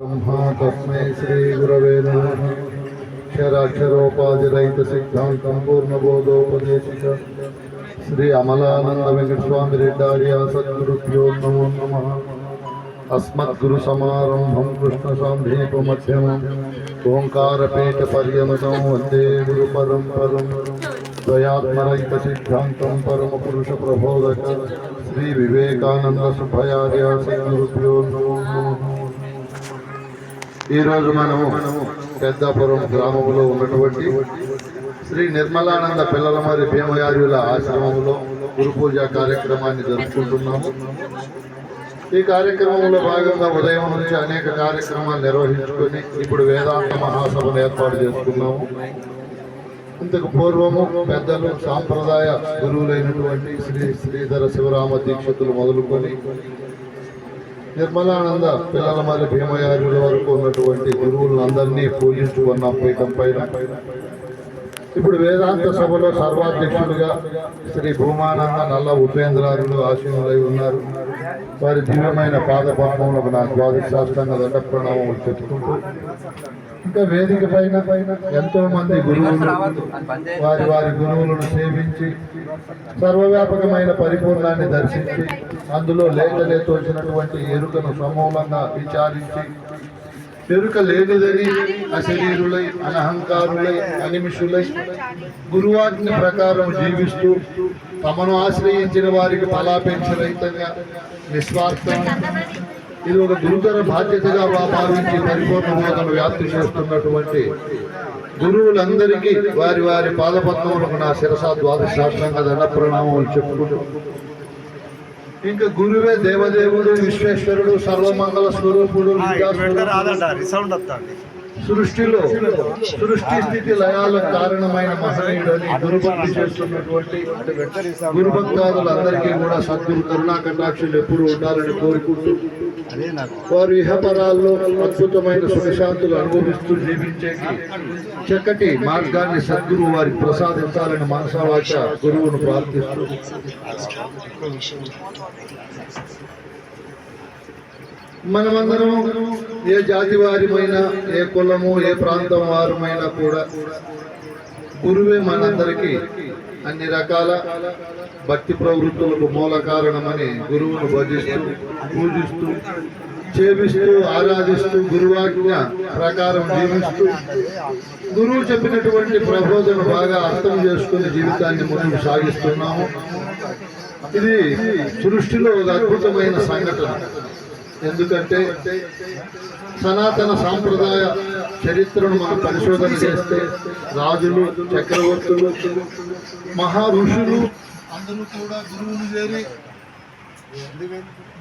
ब्रह्मा तस्मै श्रीगुरवे नमः। क्षराक्षरोपाधिरहितसिद्धान्तं पूर्णबोधोपदेशिक श्री अमलानंद वेंकटस्वामी रेड्डार्य सद्गुरुभ्यो नमो नमः। अस्मद्गुरुसमारम्भं कृष्णसान्धीपमध्यमम् ओङ्कारपीठपर्यन्तं वन्दे गुरुपरम्परं द्वयात्मरहितसिद्धान्तं परमपुरुषप्रबोधक श्री विवेकानंद सुभयार्य सद्गुरुभ्यो नमो नमः। ఈ రోజు మనము పెద్దాపురం గ్రామంలో ఉన్నటువంటి శ్రీ నిర్మలానంద పిల్లలమరి భీమయార్యుల ఆశ్రమంలో గురు పూజ కార్యక్రమాన్ని జరుపుకుంటున్నాము. ఈ కార్యక్రమంలో భాగంగా ఉదయం నుంచి అనేక కార్యక్రమాలు నిర్వహించుకొని ఇప్పుడు వేదాంత మహాసభను ఏర్పాటు చేసుకున్నాము. ఇంతకు పూర్వము పెద్దలు సాంప్రదాయ గురువులైనటువంటి శ్రీ శ్రీధర శివరామ దీక్షితులు మొదలుకొని నిర్మలానంద పిల్లలమరి భీమయార్యుల వరకు ఉన్నటువంటి గురువులందరినీ పూజించుకున్న పీఠం పైన ఇప్పుడు వేదాంత సభలో సర్వాధ్యక్షులుగా శ్రీ భూమానంద నల్ల ఉపేంద్రారులు ఆశీనులై ఉన్నారు. వారి దివ్యమైన పాదపద్మములకు నా ద్వాదశ శాస్త్రాంగ దండ ప్రణామములు చెప్పుకుంటూ ఇంకా వేదిక పైన ఎంతో మంది గురువులు వారి వారి గురువులను సేవించి సర్వవ్యాపకమైన పరిపూర్ణాన్ని దర్శించి అందులో లేఖలే తోచినటువంటి ఎరుకను సమూలంగా విచారించి ఎరుక లేనిదని అశరీరులై అనహంకారులై అనిమిషులై గురువాజ్ఞ ప్రకారం జీవిస్తూ తమను ఆశ్రయించిన వారికి ఫలాపేక్ష రహితంగా నిస్వార్థం ఇది ఒక గురుతర బాధ్యతగా భావించి పరిపూర్ణ బోధన వ్యాప్తి చేస్తున్నటువంటి గురువులందరికీ వారి వారి పాదపద్మములకు నా శిరసా ద్వాదశ శాస్త్రంగా దండ ప్రణామములు చెప్పుకుంటూ ఇంకా గురువే దేవదేవుడు విశ్వేశ్వరుడు సర్వమంగళ స్వరూపుడు సృష్టిలో సృష్టి స్థితి లయాల కారణమైన మహనీయుడని గురుభక్తి చేస్తున్నటువంటి గురుభక్తాదులందరికీ కూడా సద్గురు కరుణా కటాక్షులు ఎప్పుడు ఉండాలని కోరుకుంటూ వారు ఇహపరాల్లో అద్భుతమైన సుఖశాంతులు అనుభవిస్తూ జీవించేకి చక్కటి మార్గాన్ని సద్గురు వారికి ప్రసాదించాలని మనసావాచ గురువును ప్రార్థిస్తూ మనమందరం ఏ జాతి వారిమైనా ఏ కులము ఏ ప్రాంతం వారమైనా కూడా గురువే మనందరికీ అన్ని రకాల భక్తి ప్రవృత్తులకు మూల కారణమని గురువును భజిస్తూ పూజిస్తూ చేపిస్తూ ఆరాధిస్తూ గురువాజ్ఞ ప్రకారం జీవిస్తూ గురువు చెప్పినటువంటి ప్రబోధన బాగా అర్థం చేసుకుని జీవితాన్ని ముందుకు సాగిస్తున్నాము. ఇది సృష్టిలో ఒక అద్భుతమైన సంఘటన. ఎందుకంటే సనాతన సాంప్రదాయ చరిత్రను మనం పరిశోధన చేస్తే రాజులు చక్రవర్తులు మహా ఋషులు అందరూ కూడా గురువును చేరి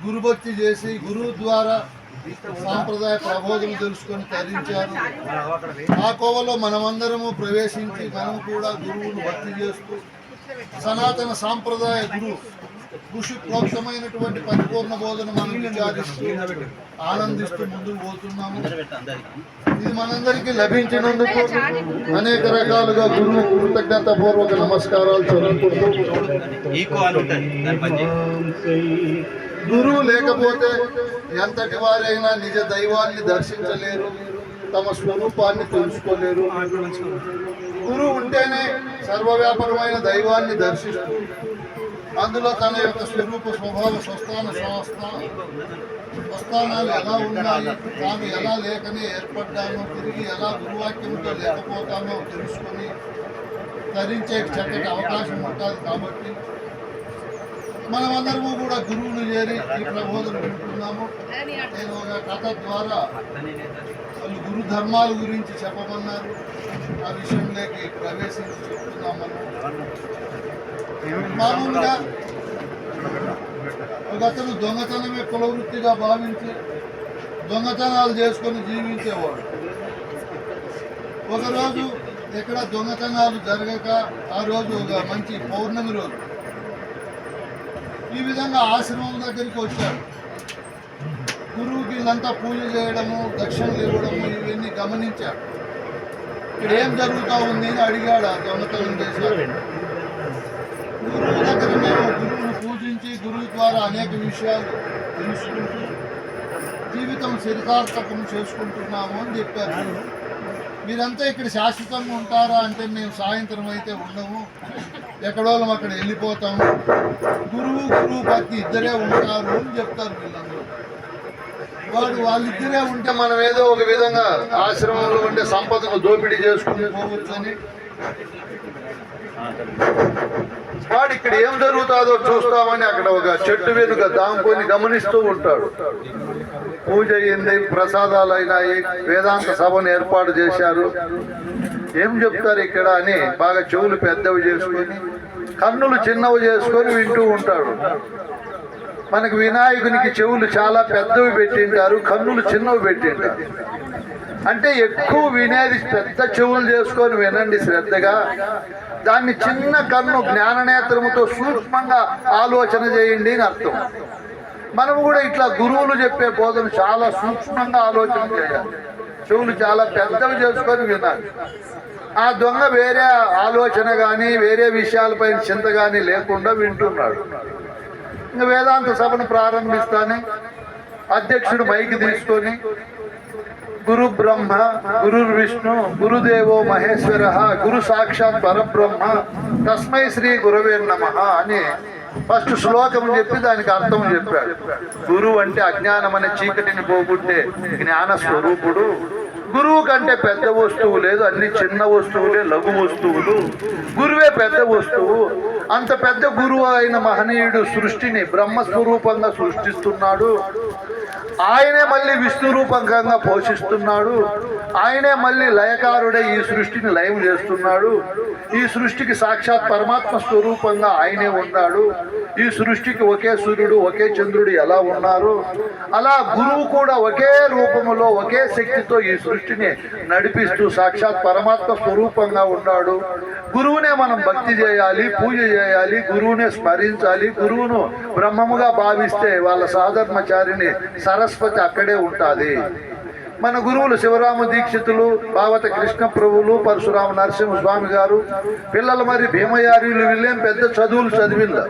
గురుభక్తి చేసి గురువు ద్వారా సాంప్రదాయ ప్రబోధన తెలుసుకొని తరించారు. ఆ కోవలో మనమందరము ప్రవేశించి మనం కూడా గురువును భక్తి చేస్తూ సనాతన సాంప్రదాయ గురువు ఋషి ప్రోక్తమైనటువంటి పరిపూర్ణ బోధన మనం విచారిస్తూ ఆనందిస్తూ ముందుకు పోతున్నాము. ఇది మనందరికీ లభించినందుకు అనేక రకాలుగా గురువు కృతజ్ఞత పూర్వక నమస్కారాలు చెల్లింపుతూ గురువు లేకపోతే ఎంతటి వారైనా నిజ దైవాన్ని దర్శించలేరు, తమ స్వరూపాన్ని తెలుసుకోలేరు. గురువు ఉంటేనే సర్వవ్యాపకమైన దైవాన్ని దర్శిస్తూ అందులో తన యొక్క స్వరూప స్వభావ స్వస్థానాలు ఎలా ఉన్నాయి, తాను ఎలా లేకనే ఏర్పడ్డానో తిరిగి ఎలా గురువాక్యంతో లేకపోతానో తెలుసుకొని ధరించే చక్కటి అవకాశం ఉంటుంది. కాబట్టి మనమందరము కూడా గురువును చేరి ఈ ప్రబోధన వింటున్నాము. నేను ఒక కథ ద్వారా వాళ్ళు గురు ధర్మాల గురించి చెప్పమన్నారు. ఆ విషయంలోకి ప్రవేశించి చెప్తున్నాము. మామూలుగా ఒక అతను దొంగతనమే కులవృత్తిగా భావించి దొంగతనాలు చేసుకొని జీవించేవాడు. ఒకరోజు ఎక్కడ దొంగతనాలు జరగక ఆ రోజు ఒక మంచి పౌర్ణమి రోజు ఈ విధంగా ఆశ్రమం దగ్గరికి వచ్చాడు. గురువుకి వీళ్ళంతా పూజ చేయడము దక్షిణలు ఇవ్వడము ఇవన్నీ గమనించాడు. ఇక్కడ ఏం జరుగుతూ ఉంది అని అడిగాడు. ఆ దొంగతనం చేశాడు. గురువు దగ్గర మేము గురువును పూజించి గురువు ద్వారా అనేక విషయాలు తెలుసుకుంటూ జీవితం చరితార్థకం చేసుకుంటున్నాము అని చెప్పారు. మీరంతా ఇక్కడ శాశ్వతంగా ఉంటారా అంటే మేము సాయంత్రం అయితే ఉండము, ఎక్కడోళ్ళం అక్కడ వెళ్ళిపోతాము, గురువు పత్ని ఇద్దరే ఉంటారు అని చెప్తారు వీళ్ళందరూ. వాళ్ళిద్దరే ఉంటే మనం ఏదో ఒక విధంగా ఆశ్రమంలో ఉండే సంపదను దోపిడీ చేసుకుని పోవచ్చని వాడు ఇక్కడ ఏం జరుగుతుందో చూస్తామని అక్కడ ఒక చెట్టు వెనుక దాముకొని గమనిస్తూ ఉంటాడు. పూజ అయింది, ప్రసాదాలు అయినాయి, వేదాంత సభను ఏర్పాటు చేశారు. ఏం చెప్తారు ఇక్కడ అని బాగా చెవులు పెద్దవి చేసుకొని కన్నులు చిన్నవి చేసుకొని వింటూ ఉంటాడు. మనకు వినాయకునికి చెవులు చాలా పెద్దవి పెట్టింటారు, కన్నులు చిన్నవి పెట్టింటారు. అంటే ఎక్కువ వినేది పెద్ద చెవులు చేసుకొని వినండి శ్రద్ధగా. దాన్ని చిన్న కన్ను జ్ఞాననేత్రముతో సూక్ష్మంగా ఆలోచన చేయండి అని అర్థం. మనము కూడా ఇట్లా గురువులు చెప్పే బోధన చాలా సూక్ష్మంగా ఆలోచన చేయాలి, చెవులు చాలా పెద్దవి చేసుకొని వినాలి. ఆ దొంగ వేరే ఆలోచన కానీ వేరే విషయాలపైన చింత కానీ లేకుండా వింటున్నాడు. ఇంకా వేదాంత సభను ప్రారంభిస్తానే అధ్యక్షుడు మైకి తీసుకొని గురు బ్రహ్మ గురు విష్ణు గురుదేవో మహేశ్వర గురు సాక్షాత్ పరబ్రహ్మ తస్మై శ్రీ గురవే నమః అని ఫస్ట్ శ్లోకం చెప్పి దానికి అర్థం చెప్పాడు. గురువు అంటే అజ్ఞానం అనే చీకటిని పోగొట్టే జ్ఞాన స్వరూపుడు. గురువు కంటే పెద్ద వస్తువు లేదు, అన్ని చిన్న వస్తువులే లఘు వస్తువులు, గురువే పెద్ద వస్తువు. అంత పెద్ద గురువు అయిన మహనీయుడు సృష్టిని బ్రహ్మస్వరూపంగా సృష్టిస్తున్నాడు. ఆయనే మళ్ళీ విష్ణు రూపంగా పోషిస్తున్నాడు. ఆయనే మళ్ళీ లయకారుడే ఈ సృష్టిని లయం చేస్తున్నాడు. ఈ సృష్టికి సాక్షాత్ పరమాత్మ స్వరూపంగా ఆయనే ఉన్నాడు. ఈ సృష్టికి ఒకే సూర్యుడు ఒకే చంద్రుడు ఎలా ఉన్నారు, అలా గురువు కూడా ఒకే రూపములో ఒకే శక్తితో ఈ సృష్టిని నడిపిస్తూ సాక్షాత్ పరమాత్మ స్వరూపంగా ఉన్నాడు. గురువునే మనం భక్తి చేయాలి, పూజ చేయాలి, గురువునే స్మరించాలి. గురువును బ్రహ్మముగా భావిస్తే వాళ్ళ సాధర్మచారిని సరస్వతి అక్కడే ఉంటుంది. మన గురువులు శివరామ దీక్షితులు, భావత కృష్ణ ప్రభువులు, పరశురామ నరసింహస్వామి గారు, పిల్లలు మరి భీమయారీలు, వీళ్ళేం పెద్ద చదువులు చదివిందా,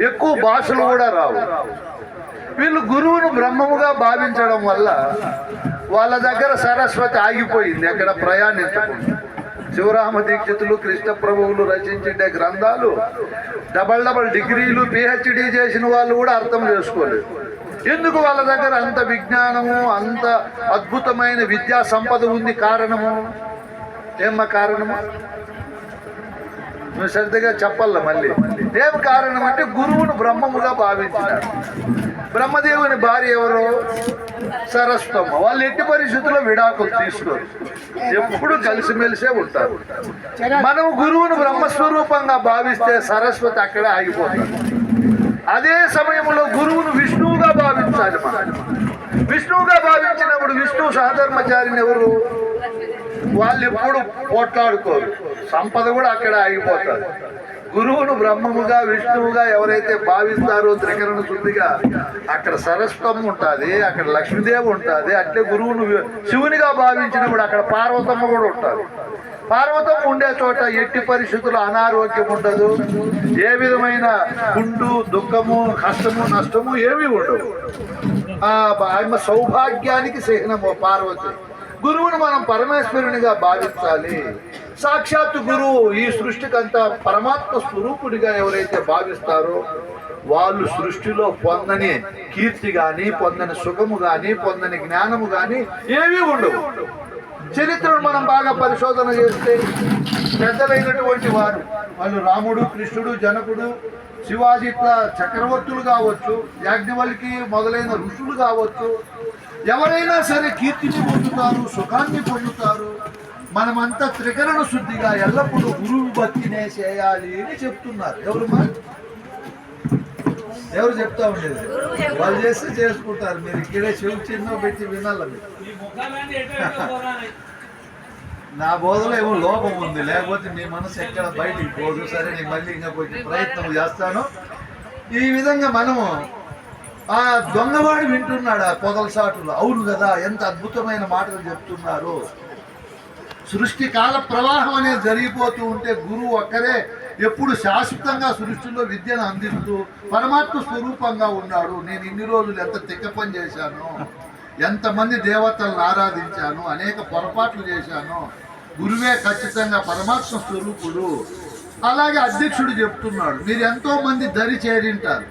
ఎక్కువ భాషలు కూడా రావు. వీళ్ళు గురువును బ్రహ్మముగా భావించడం వల్ల వాళ్ళ దగ్గర సరస్వతి ఆగిపోయింది, అక్కడ ప్రయాణించకుండా. శివరామ దీక్షితులు, కృష్ణ ప్రభువులు రచించే గ్రంథాలు డబల్ డిగ్రీలు పిహెచ్డి చేసిన వాళ్ళు కూడా అర్థం చేసుకోలేదు. ఎందుకు వాళ్ళ దగ్గర అంత విజ్ఞానము, అంత అద్భుతమైన విద్యా సంపద ఉంది? కారణము ఏమ్మా? కారణము నువ్వు శ్రద్ధగా చెప్పాల మళ్ళీ. ఏం కారణం అంటే గురువును బ్రహ్మముగా భావించినాడు. బ్రహ్మదేవుని భార్య ఎవరు? సరస్వతమ్మ. వాళ్ళు ఎట్టి పరిస్థితుల్లో విడాకులు తీసుకోరు, ఎప్పుడు కలిసిమెలిసే ఉంటారు. మనం గురువును బ్రహ్మస్వరూపంగా భావిస్తే సరస్వతి అక్కడే ఆగిపోతారు. అదే సమయంలో గురువును విష్ణువుగా భావించాలి. మనం విష్ణువుగా భావించినప్పుడు విష్ణు సహధర్మచారిని ఎవరు? వాళ్ళు ఎప్పుడు పోట్లాడుకోరు, సంపద కూడా అక్కడ ఆగిపోతారు. గురువును బ్రహ్మముగా విష్ణువుగా ఎవరైతే భావిస్తారో త్రికరణ శుద్ధిగా, అక్కడ సరస్వతం ఉంటుంది, అక్కడ లక్ష్మీదేవి ఉంటుంది. అట్లే గురువును శివునిగా భావించినప్పుడు అక్కడ పార్వతమ్మ కూడా ఉంటారు. పార్వతమ్మ ఉండే చోట ఎట్టి పరిస్థితుల్లో అనారోగ్యం ఉండదు, ఏ విధమైన గుండు దుఃఖము కష్టము నష్టము ఏమీ ఉండవు. ఆమె సౌభాగ్యానికి చిహ్నము పార్వతి. గురువును మనం పరమేశ్వరునిగా భావించాలి. సాక్షాత్తు గురువు ఈ సృష్టికంతా పరమాత్మ స్వరూపుడిగా ఎవరైతే భావిస్తారో వాళ్ళు సృష్టిలో పొందని కీర్తి కానీ, పొందని సుఖము కానీ, పొందని జ్ఞానము కానీ ఏమీ ఉండవు. చరిత్రను మనం బాగా పరిశోధన చేస్తే పెద్దలైనటువంటి వారు, వాళ్ళు రాముడు, కృష్ణుడు, జనకుడు, శివాజీ ఇట్లా చక్రవర్తులు కావచ్చు, యాజ్ఞవల్కి మొదలైన ఋషులు కావచ్చు, ఎవరైనా సరే కీర్తిని పొందుతారు, సుఖాన్ని పొందుతారు. మనమంతా త్రికరణ శుద్ధిగా ఎల్లప్పుడూ గురువు భక్తినే చేయాలి అని చెప్తున్నారు. ఎవరు చెప్తా ఉండేది? వాళ్ళు చేస్తే చేసుకుంటారు. మీరు ఇక్కడే చెవి చిన్న పెట్టి వినాలి. నా బోధలో ఏమో లోపం ఉంది, లేకపోతే మీ మనసు ఎక్కడ బయటికి పోదు. సరే, నేను మళ్ళీ ఇంకా కొంచెం ప్రయత్నం చేస్తాను. ఈ విధంగా మనము ఆ దొంగవాడు వింటున్నాడు ఆ పొదల సాటులో. అవును కదా, ఎంత అద్భుతమైన మాటలు చెప్తున్నారు. సృష్టి కాల ప్రవాహం అనేది జరిగిపోతూ ఉంటే గురువు ఒక్కరే ఎప్పుడు శాశ్వతంగా సృష్టిలో విద్యను అందిస్తూ పరమాత్మ స్వరూపంగా ఉన్నాడు. నేను ఇన్ని రోజులు ఎంత తిక్క పని చేశాను, ఎంతమంది దేవతలను ఆరాధించాను, అనేక పొరపాట్లు చేశాను, గురువే ఖచ్చితంగా పరమాత్మ స్వరూపుడు. అలాగే అధ్యక్షుడు చెప్తున్నాడు, మీరు ఎంతో మంది దరి చేరింటారు,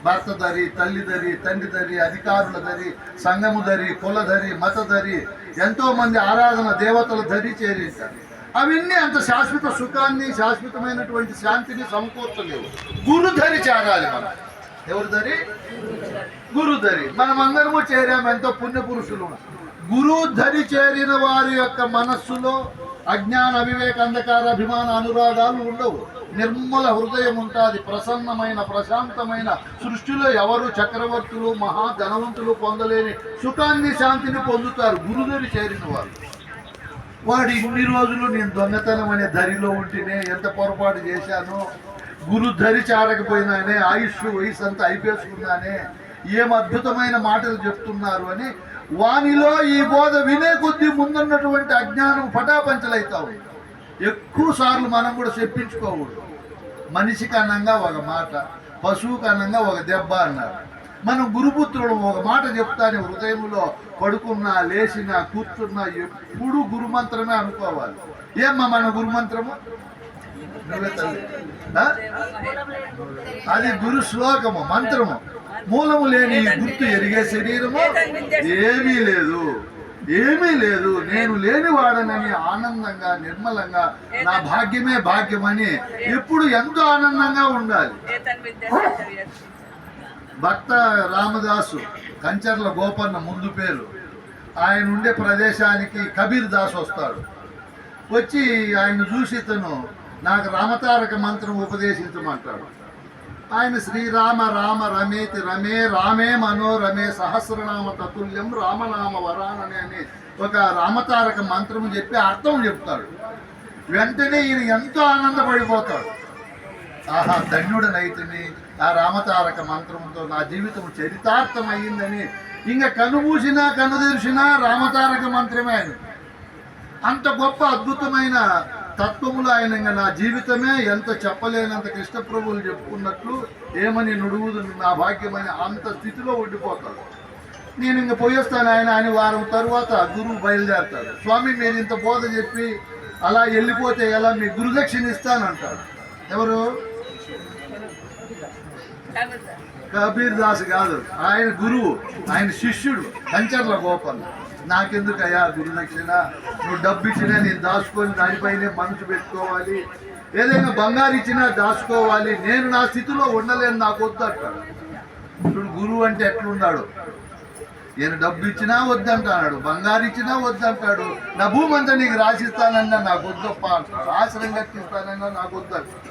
భర్త దరి, తల్లి దరి, తండ్రి దరి, అధికారుల దరి, సంఘము దరి, కుల దరి, మత దరి, ఎంతో మంది ఆరాధన దేవతల దరి చేరింటారు. అవన్నీ అంత శాశ్వత సుఖాన్ని, శాశ్వతమైనటువంటి శాంతిని సమకూర్చలేవు. గురుధరి చేరాలి మనం. ఎవరు దరి? గురుధరి. మనమందరము చేరాము, ఎంతో పుణ్యపురుషులు. గురుధరి చేరిన వారి యొక్క మనస్సులో అజ్ఞాన, అవివేక, అంధకార, అభిమాన, అనురాగాలు ఉండవు. నిర్మల హృదయం ఉంటుంది, ప్రసన్నమైన ప్రశాంతమైన. సృష్టిలో ఎవరు చక్రవర్తులు, మహా ధనవంతులు పొందలేని సుఖాన్ని, శాంతిని పొందుతారు గురుధరి చేరిన వారు. వాడు ఇన్ని రోజులు నేను దొంగతనం అనే ధరిలో ఉంటేనే ఎంత పొరపాటు చేశాను, గురుధరి చారకపోయినానే, వయసు అంతా అయిపోసుకున్నానే, ఏం అద్భుతమైన మాటలు చెప్తున్నారు అని వానిలో ఈ బోధ వినే కొద్దీ ముందున్నటువంటి అజ్ఞానం పటాపంచలవుతా ఉంది. ఎక్కువ సార్లు మనం కూడా చెప్పించుకోకూడదు. మనిషికి అన్నంగా ఒక మాట, పశువుకి అన్నంగా ఒక దెబ్బ అన్నారు. మనం గురుపుత్రుడు ఒక మాట చెప్తానే హృదయంలో పడుకున్నా, లేచినా, కూర్చున్నా ఎప్పుడు గురుమంత్రమే అనుకోవాలి. ఏమ్మా మన గురుమంత్రము? అది గురు శ్లోకము, మంత్రము. మూలము లేని గుర్తు ఎరిగే శరీరము ఏమీ లేదు, ఏమీ లేదు. నేను లేనివాడనని ఆనందంగా, నిర్మలంగా, నా భాగ్యమే భాగ్యమని ఎప్పుడు ఎంతో ఆనందంగా ఉండాలి. భక్త రామదాసు, కంచర్ల గోపన్న ముందు పేరు. ఆయన ఉండే ప్రదేశానికి కబీర్ దాస్ వస్తాడు. వచ్చి ఆయన చూసి ఇతను నాకు రామతారక మంత్రం ఉపదేశించమంటాడు. ఆయన శ్రీరామ రామ రమేతి రమే రామే మనోరమే సహస్రనామ తతుల్యం రామనామ వరాననే అని ఒక రామతారక మంత్రం చెప్పి అర్థం చెప్తాడు. వెంటనే ఈయన ఎంతో ఆనందపడిపోతాడు. ఆహా, ధన్యుడనైతిని, ఆ రామతారక మంత్రంతో నా జీవితం చరితార్థం అయ్యిందని. ఇంకా కనుమూసినా కనుదెరిసినా రామతారక మంత్రమే ఆయన. అంత గొప్ప అద్భుతమైన తత్వములు ఆయన. ఇంకా నా జీవితమే ఎంత చెప్పలేనంత కృష్ణప్రభువులు చెప్పుకున్నట్లు ఏమని నుడువుదు నా భాగ్యమని అంత స్థితిలో ఉండిపోతాడు. నేను ఇంక పోయేస్తాను ఆయన అని వారం తర్వాత గురువు బయలుదేరతాడు. స్వామి మీరు ఇంత బోధ చెప్పి అలా వెళ్ళిపోతే ఎలా, మీ గురుదక్షిణ ఇస్తానంటాడు. ఎవరు? కబీర్ దాస్ కాదు, ఆయన గురువు, ఆయన శిష్యుడు కంచర్ల గోపన్న. నాకెందుకయ్యా గురుదక్షిణ, నువ్వు డబ్బు ఇచ్చినా నేను దాచుకొని దానిపైనే మనసు పెట్టుకోవాలి, ఏదైనా బంగారు ఇచ్చినా దాచుకోవాలి, నేను నా స్థితిలో ఉండలేను, నాకు వద్దు అంటాడు. ఇప్పుడు గురువు అంటే ఎట్లున్నాడు? నేను డబ్బు ఇచ్చినా వద్దంటాడు, బంగారు ఇచ్చినా వద్దంటాడు, నా భూమి అంతా నీకు రాసిస్తానన్నా నాకు వద్దప్ప అంటాడు, ఆశ్రయం కట్టిస్తానన్నా నాకు వద్దు అంటాడు.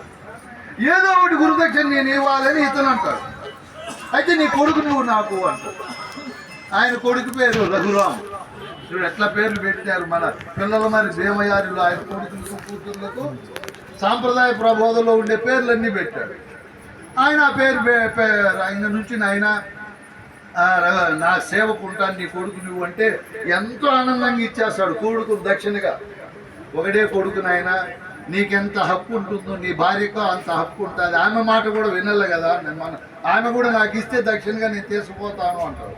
ఏదో ఒకటి గురుదక్షిణ నేను ఇవ్వాలని ఇతను అంటాడు. అయితే నీ కొడుకు నువ్వు నాకు అంటాడు. ఆయన కొడుకు పేరు రఘురామ్. చూడు ఎట్లా పేర్లు పెట్టారు మన పిల్లల మరి దేవయారులు. ఆయన కొడుకులకు, కూతుర్లకు సాంప్రదాయ ప్రబోధంలో ఉండే పేర్లన్నీ పెట్టాడు. ఆయన ఆ పేరు ఆయన నుంచి నాయన నా సేవకు ఉంటాను, నీ కొడుకు నువ్వు అంటే ఎంతో ఆనందంగా ఇచ్చేస్తాడు. కొడుకు దక్షిణగా ఒకటే కొడుకు నాయన, నీకెంత హక్కు ఉంటుందో నీ భార్యకో అంత హక్కు ఉంటుంది. ఆమె మాట కూడా వినాలి కదా, ఆమె కూడా నాకు ఇస్తే దక్షిణగా నేను తీసుకుపోతాను అంటాడు.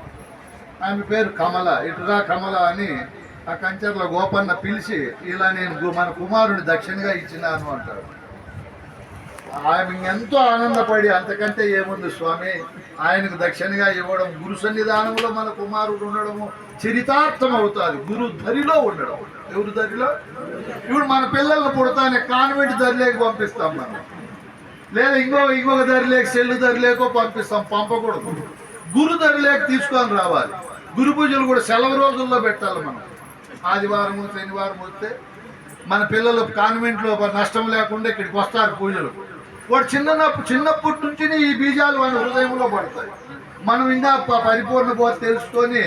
ఆమె పేరు కమల. ఇటురా కమల అని ఆ కంచర్ల గోపన్న పిలిచి ఇలా నేను మన కుమారుని దక్షిణగా ఇచ్చినాను అంటాడు. ఆమె ఎంతో ఆనందపడి అంతకంటే ఏముంది స్వామి, ఆయనకు దక్షిణగా ఇవ్వడం, గురు సన్నిధానంలో మన కుమారుడు ఉండడము చరితార్థం అవుతుంది. గురు ధరిలో ఉండడం. ఎవరు ధరిలో? ఇప్పుడు మన పిల్లలను పుడతానే కాన్వెంట్ ధరిలేకి పంపిస్తాం మనం, లేదా ఇంకొక ధరిలేకి, సెల్లు ధరిలేకో పంపిస్తాం. పంపకూడదు, గురు ధరిలేకి తీసుకొని రావాలి. గురు పూజలు కూడా సెలవు రోజుల్లో పెట్టాలి మనం. ఆదివారము, శనివారం వస్తే మన పిల్లలు కాన్వెంట్లో నష్టం లేకుండా ఇక్కడికి వస్తారు పూజలు. వాడు చిన్నప్పటి నుంచి ఈ బీజాలు మన హృదయంలో పడతాయి. మనం ఇంకా పరిపూర్ణ బోధ తెలుసుకొని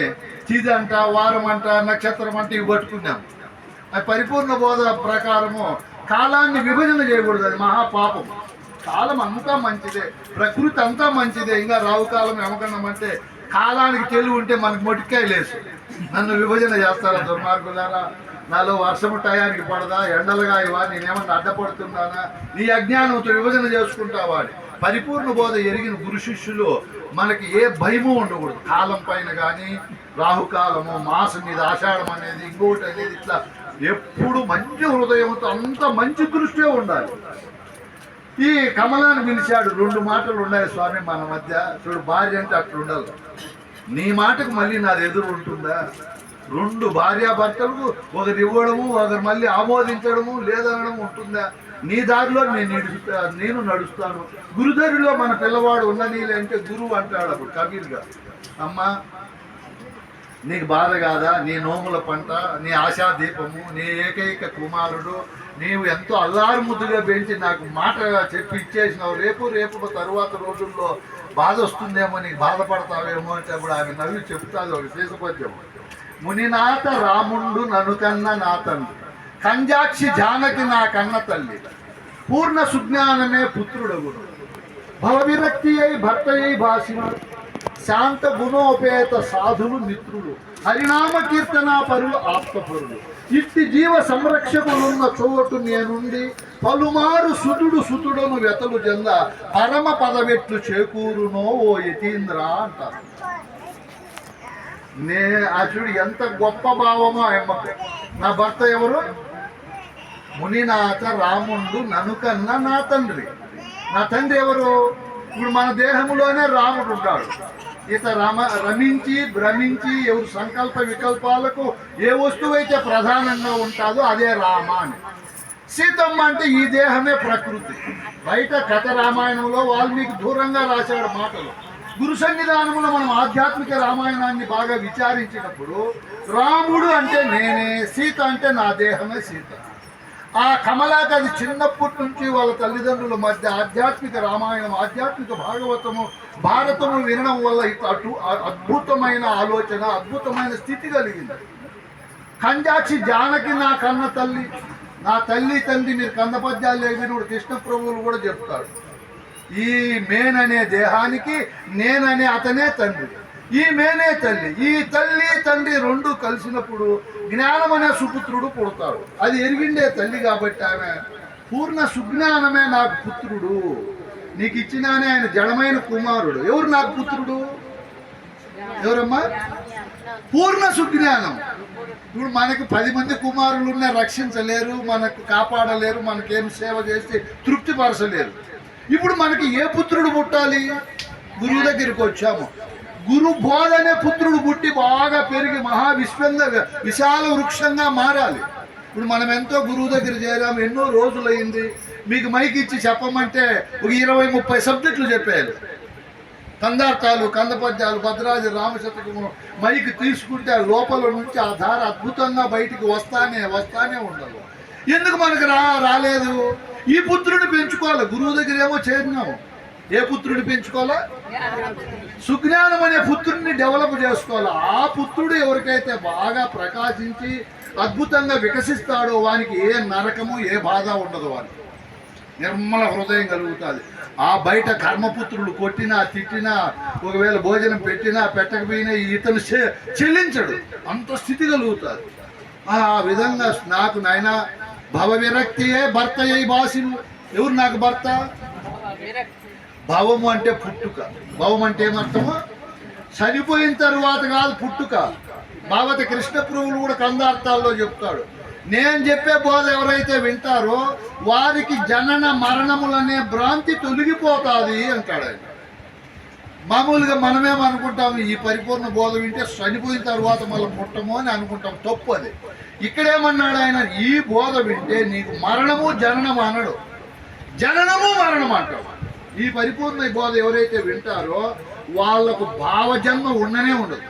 చీది అంట, వారం అంట, నక్షత్రం అంట ఇవి పట్టుకున్నాం. అది పరిపూర్ణ బోధ ప్రకారము కాలాన్ని విభజన చేయకూడదు, అది మహాపాపం. కాలం అంతా మంచిదే, ప్రకృతి అంతా మంచిదే. ఇంకా రావు కాలం ఏమకన్నాం అంటే కాలానికి తెలివి ఉంటే మనకు మొటికాయ లేసు. నన్ను విభజన చేస్తారా దుర్మార్గులారా? నాలో వర్షము టయానికి పడదా, ఎండలుగా ఇవా, నేనేమన్నా అడ్డపడుతున్నానా? నీ అజ్ఞానంతో విభజన చేసుకుంటావా? పరిపూర్ణ బోధ ఎరిగిన గురు శిష్యులు మనకి ఏ భయము ఉండకూడదు. కాలం పైన కానీ రాహుకాలము, మాసం మీద ఆషాఢం అనేది, ఇంకోటి అనేది, ఇట్లా ఎప్పుడు మంచి హృదయంతో అంత మంచి దృష్టే ఉండాలి. ఈ కమలాన్ని పిలిచాడు. 2 మాటలు ఉన్నాయి స్వామి మన మధ్య. చూడు, భార్య అంటే అట్లా ఉండాలి. నీ మాటకు మళ్ళీ నాది ఎదురు ఉంటుందా? 2 భార్యాభర్తలకు ఒకరు ఇవ్వడము, ఒకరు మళ్ళీ ఆమోదించడము లేదనడం ఉంటుందా? నీ దారిలో నేను నడుస్తాను. గురుదరిలో మన పిల్లవాడు ఉన్ననీలే అంటే గురువు అంటాడు అప్పుడు కబీర్గా. అమ్మా, నీకు బాధ కాదా? నీ నోముల పంట, నీ ఆశాదీపము, నీ ఏకైక కుమారుడు, నీవు ఎంతో అల్లారు ముద్దుగా పెంచి నాకు మాట చెప్పి ఇచ్చేసినావు. రేపు తరువాత రోజుల్లో బాధ వస్తుందేమో, నీకు బాధపడతావేమో అంటే అప్పుడు ఆమె నవ్వి చెప్తాది ఒక శేషపద్యం. మునినాథ రాముండు ననుకన్న నా తండ్రి, కంజాక్షి జానకి నా కన్న తల్లి, పూర్ణ సుజ్ఞానమే పుత్రుడగుడు, భవవిరక్తి అయి భర్త అయి భాషిన, శాంత గుణోపేత సాధులు మిత్రులు, హరినామ కీర్తన పరులు ఆప్తపరులు, ఇట్టి జీవ సంరక్షకులున్న చోటు నేనుండి పలుమారు సుతుడును వెతలు చెంద పరమ పదవెట్లు చేకూరునో ఓ యతీంద్ర అంటారు. చూడు ఎంత గొప్ప భావమో అమ్మకు. నా భర్త ఎవరు? మునినాథ రాముండు ననుకన్న నా తండ్రి. నా తండ్రి ఎవరు? ఇప్పుడు మన దేహంలోనే రాముడు ఉంటాడు. ఇత రమించి భ్రమించి ఎవరు సంకల్ప వికల్పాలకు ఏ వస్తువు అయితే ప్రధానంగా ఉంటుందో అదే రామ అని. సీతమ్మ అంటే ఈ దేహమే ప్రకృతి. బయట కథ రామాయణంలో వాల్మీకి దూరంగా రాశాడు మాటలు. గురు సన్నిధానంలో మనం ఆధ్యాత్మిక రామాయణాన్ని బాగా విచారించినప్పుడు రాముడు అంటే నేనే, సీత అంటే నా దేహమే సీత. ఆ కమలాకి అది చిన్నప్పటి నుంచి వాళ్ళ తల్లిదండ్రుల మధ్య ఆధ్యాత్మిక రామాయణం, ఆధ్యాత్మిక భారతము వినడం వల్ల అటు అద్భుతమైన ఆలోచన, అద్భుతమైన స్థితి కలిగింది. కంజాక్షి జానకి నా కన్న తల్లి, నా తల్లి తండ్రి. మీరు కంద పద్యాలు లేవినప్పుడు కృష్ణ ప్రభువులు కూడా చెప్తాడు. ఈ మేన్ అనే దేహానికి నేననే అతనే తండ్రి, ఈ మేనే తల్లి. ఈ తల్లి తండ్రి 2 కలిసినప్పుడు జ్ఞానం అనే సుపుత్రుడు పుడతాడు. అది ఎరిగిండే తల్లి కాబట్టి ఆమె పూర్ణ సుజ్ఞానమే నాకు పుత్రుడు, నీకు ఇచ్చినానే ఆయన జడమైన కుమారుడు. ఎవరు నాకు పుత్రుడు? ఎవరమ్మా? పూర్ణ సుజ్ఞానం. ఇప్పుడు మనకు 10 మంది కుమారులు ఉన్న రక్షించలేరు, మనకు కాపాడలేరు, మనకేం సేవ చేసి తృప్తిపరచలేరు. ఇప్పుడు మనకి ఏ పుత్రుడు పుట్టాలి? గురువు దగ్గరికి వచ్చాము. గురు బోధ అనే పుత్రుడు పుట్టి బాగా పెరిగి మహావిశ్వంగా విశాల వృక్షంగా మారాలి. ఇప్పుడు మనం ఎంతో గురువు దగ్గర చేరాము, ఎన్నో రోజులైంది. మీకు మైక్ ఇచ్చి చెప్పమంటే ఒక 20-30 సబ్జెక్టులు చెప్పేయాలి. కందార్థాలు, కందపద్యాలు, భద్రాది రామశతకము మైక్ తీసుకుంటే లోపల నుంచి ఆ ధార అద్భుతంగా బయటికి వస్తానే ఉండాలి. ఎందుకు మనకు రాలేదు? ఈ పుత్రుడిని పెంచుకోవాలి. గురువు దగ్గర ఏమో చేరినాము, ఏ పుత్రుడిని పెంచుకోవాలా? సుజ్ఞానం అనే పుత్రుడిని డెవలప్ చేసుకోవాలి. ఆ పుత్రుడు ఎవరికైతే బాగా ప్రకాశించి అద్భుతంగా వికసిస్తాడో వానికి ఏ నరకము, ఏ బాధ ఉండదు. వానికి నిర్మల హృదయం కలుగుతుంది. ఆ బయట కర్మపుత్రులు కొట్టినా తిట్టినా, ఒకవేళ భోజనం పెట్టినా పెట్టకపోయినా ఇతను చెల్లించడు, అంత స్థితి కలుగుతుంది. ఆ విధంగా నాకు నాయన భవ విరక్తియే భర్త అయి భాషను. ఎవరు నాకు భర్త? భవము అంటే పుట్టుక. భవం అంటే ఏమర్థము? చనిపోయిన తరువాత కాదు పుట్టుక. భాగవత కృష్ణ ప్రభువులు కూడా కందార్థాల్లో చెప్తాడు. నేను చెప్పే బోధ ఎవరైతే వింటారో వారికి జనన మరణములనే భ్రాంతి తొలగిపోతుంది అంటాడు ఆయన. మామూలుగా మనమేమనుకుంటాము, ఈ పరిపూర్ణ బోధ వింటే చనిపోయిన తర్వాత మళ్ళీ పుట్టము అని అనుకుంటాం. తప్పు అది. ఇక్కడేమన్నాడు ఆయన? ఈ బోధ వింటే నీకు మరణము జననము అనడు, జననము మరణం అంటాడు. ఈ పరిపూర్ణ బోధ ఎవరైతే వింటారో వాళ్లకు భావజన్మ ఉండనే ఉండదు.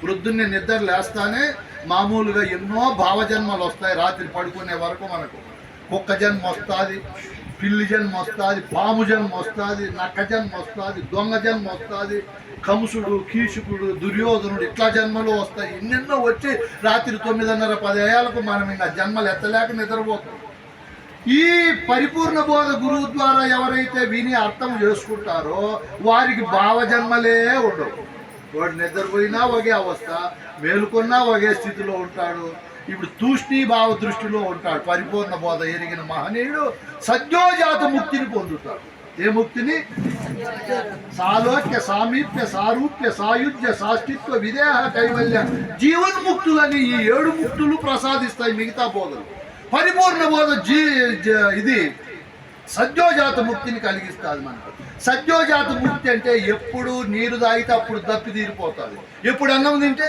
వృద్ధుల్ని నిద్ర లేస్తానే మామూలుగా ఎన్నో భావజన్మలు వస్తాయి. రాత్రి పడుకునే వరకు మనకు కుక్క జన్మ వస్తుంది, పిల్లి జన్మ వస్తుంది, పాము జన్మ వస్తుంది, నక్క జన్మ వస్తుంది, దొంగ జన్మ వస్తుంది, కంసుడు, కీచకుడు, దుర్యోధనుడు ఇట్లా జన్మలు వస్తాయి. ఎన్నెన్నో వచ్చి రాత్రి 9:30-10 అయ్యాలకు మనం ఇంకా జన్మలు ఎత్తలేక నిద్రపోతాం. ఈ పరిపూర్ణ బోధ గురువు ద్వారా ఎవరైతే విని అర్థం చేసుకుంటారో వారికి భావజన్మలే ఉండవు. వాడు నిద్రపోయినా ఒకే అవస్థ, మేలుకున్నా ఒకే స్థితిలో ఉంటాడు. ఇప్పుడు తూష్ణీ భావ దృష్టిలో ఉంటాడు. పరిపూర్ణ బోధ ఎరిగిన మహనీయుడు సద్యోజాత ముక్తిని పొందుతాడు. ఏ ముక్తిని? సాలోక్య సామీప్య సారూప్య సాయుధ్య సాష్టిత్వ విదేహ కైవల్య జీవన్ముక్తులని ఈ 7 ముక్తులు ప్రసాదిస్తాయి మిగతా బోధలు. పరిపూర్ణ బోధ ఇది సద్యోజాత ముక్తిని కలిగిస్తుంది మనకు. సద్యోజాత ముక్తి అంటే ఎప్పుడు నీరు తాగితే అప్పుడు దప్పి తీరిపోతుంది, ఎప్పుడు అన్నం తింటే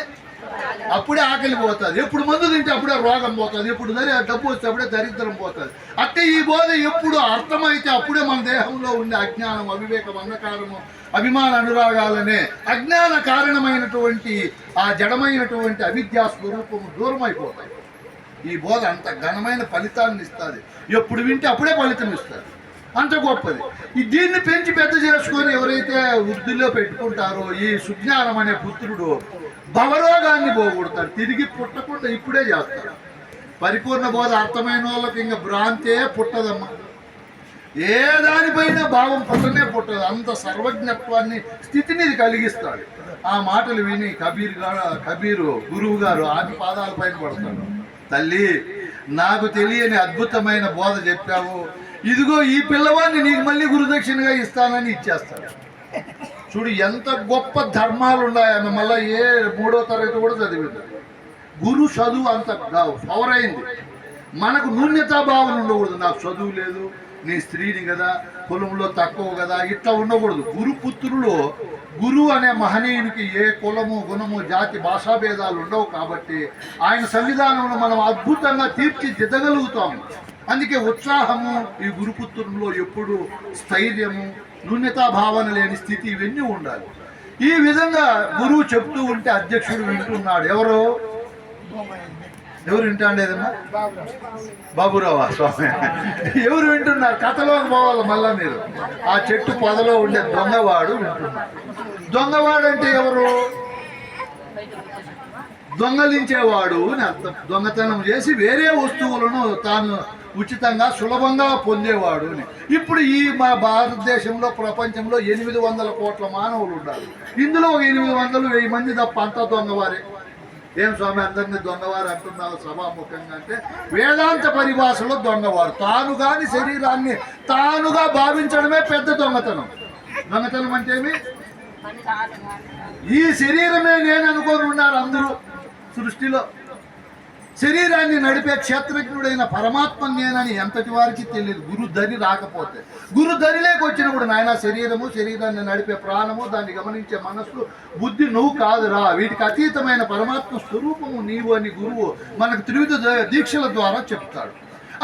అప్పుడే ఆకలి పోతుంది, ఎప్పుడు మందు తింటే అప్పుడే రోగం పోతుంది, ఎప్పుడు డబ్బు వస్తే అప్పుడే దరిద్రం పోతుంది. అంటే ఈ బోధ ఎప్పుడు అర్థమైతే అప్పుడే మన దేహంలో ఉండే అజ్ఞానం, అవివేకం, అంధకారము, అభిమాన అనురాగాలనే అజ్ఞాన కారణమైనటువంటి ఆ జడమైనటువంటి అవిద్యా స్వరూపము దూరం అయిపోతాయి. ఈ బోధ అంత ఘనమైన ఫలితాన్ని ఇస్తుంది. ఎప్పుడు వింటే అప్పుడే ఫలితం ఇస్తుంది, అంత గొప్పది. దీన్ని పెంచి పెద్ద చేసుకొని ఎవరైతే వృద్ధిలో పెట్టుకుంటారో ఈ సుజ్ఞానం అనే పుత్రుడు భవరోగాన్ని పోగొడతాడు, తిరిగి పుట్టకుండా ఇప్పుడే చేస్తాడు. పరిపూర్ణ బోధ అర్థమైన వాళ్ళకి ఇంకా భ్రాంతే పుట్టదమ్మా. ఏ దానిపైన భావం పుట్టనే పుట్టదు, అంత సర్వజ్ఞత్వాన్ని స్థితిని ఇది కలిగిస్తాడు. ఆ మాటలు విని కబీరు గురువు గారు ఆది పాదాల పైన పడతాడు. తల్లి, నాకు తెలియని అద్భుతమైన బోధ చెప్పావు, ఇదిగో ఈ పిల్లవాడిని నీకు మళ్ళీ గురుదక్షిణగా ఇస్తానని ఇచ్చేస్తాడు. చూడు ఎంత గొప్ప ధర్మాలు ఉన్నాయన్న. మళ్ళీ ఏ 3వ తరగతి కూడా చదివింది. గురు చదువు అంత పవర్ అయింది. మనకు న్యూన్యతా భావన ఉండకూడదు, నాకు చదువు లేదు, నీ స్త్రీని కదా, కులంలో తక్కువ కదా, ఇట్లా ఉండకూడదు. గురుపుత్రులు గురువు అనే మహనీయునికి ఏ కులము, గుణము, జాతి, భాషాభేదాలు ఉండవు. కాబట్టి ఆయన సంవిధానంలో మనం అద్భుతంగా తీర్చిదిద్దగలుగుతాము. అందుకే ఉత్సాహము ఈ గురుపుత్రుల్లో ఎప్పుడు స్థైర్యము, న్యూన్యతా భావన లేని స్థితి ఇవన్నీ ఉండాలి. ఈ విధంగా గురువు చెప్తూ ఉంటే అధ్యక్షుడు వింటున్నాడు. ఎవరు వింటాండి? ఏదన్నా బాబురావా స్వామి? ఎవరు వింటున్నారు? కథలోకి పోవాలి మళ్ళా మీరు. ఆ చెట్టు పొదలో ఉండే దొంగవాడు వింటున్నాడు. దొంగవాడు అంటే ఎవరు? దొంగలించేవాడు అని అర్థం. దొంగతనం చేసి వేరే వస్తువులను తాను ఉచితంగా సులభంగా పొందేవాడు అని. ఇప్పుడు ఈ మా భారతదేశంలో, ప్రపంచంలో 800 కోట్ల మానవులు ఉండాలి. ఇందులో 800-1000 మంది తప్ప అంతా దొంగవారే. ఏం స్వామి అందరినీ దొంగవారు అంటున్నావు సభాముఖంగా అంటే, వేదాంత పరిభాషలో దొంగవారు తాను కాని శరీరాన్ని తానుగా భావించడమే పెద్ద దొంగతనం. దొంగతనం అంటే ఏమి? ఈ శరీరమే నేను అనుకొని ఉన్నారు అందరూ సృష్టిలో. శరీరాన్ని నడిపే క్షేత్రజ్ఞుడైన పరమాత్మ నేనని ఎంతటి వారికి తెలియదు గురుధరి రాకపోతే. గురుధరిలోకి వచ్చినప్పుడు నాయన శరీరాన్ని నడిపే ప్రాణము, దాన్ని గమనించే మనస్సు, బుద్ధి నువ్వు కాదురా, వీటికి అతీతమైన పరమాత్మ స్వరూపము నీవు అని గురువు మనకు త్రివిధ దీక్షల ద్వారా చెప్తాడు.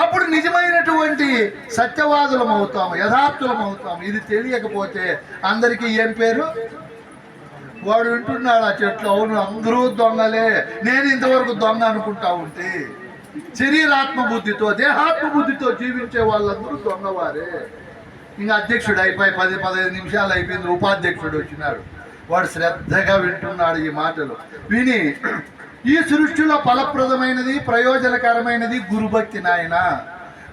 అప్పుడు నిజమైనటువంటి సత్యవాదులం అవుతాము, యథార్థులం అవుతాము. ఇది తెలియకపోతే అందరికీ ఏం పేరు? వాడు వింటున్నాడు ఆ చెట్లు, అవును అందరూ దొంగలే, నేను ఇంతవరకు దొంగ అనుకుంటా ఉంటే. శరీరాత్మ బుద్ధితో, దేహాత్మ బుద్ధితో జీవించే వాళ్ళందరూ దొంగవారే. ఇంకా అధ్యక్షుడు అయిపోయి 10-15 నిమిషాలు అయిపోయింది, ఉపాధ్యక్షుడు వచ్చినాడు. వాడు శ్రద్ధగా వింటున్నాడు ఈ మాటలు. విని ఈ సృష్టిలో ఫలప్రదమైనది, ప్రయోజనకరమైనది గురుభక్తి నాయన.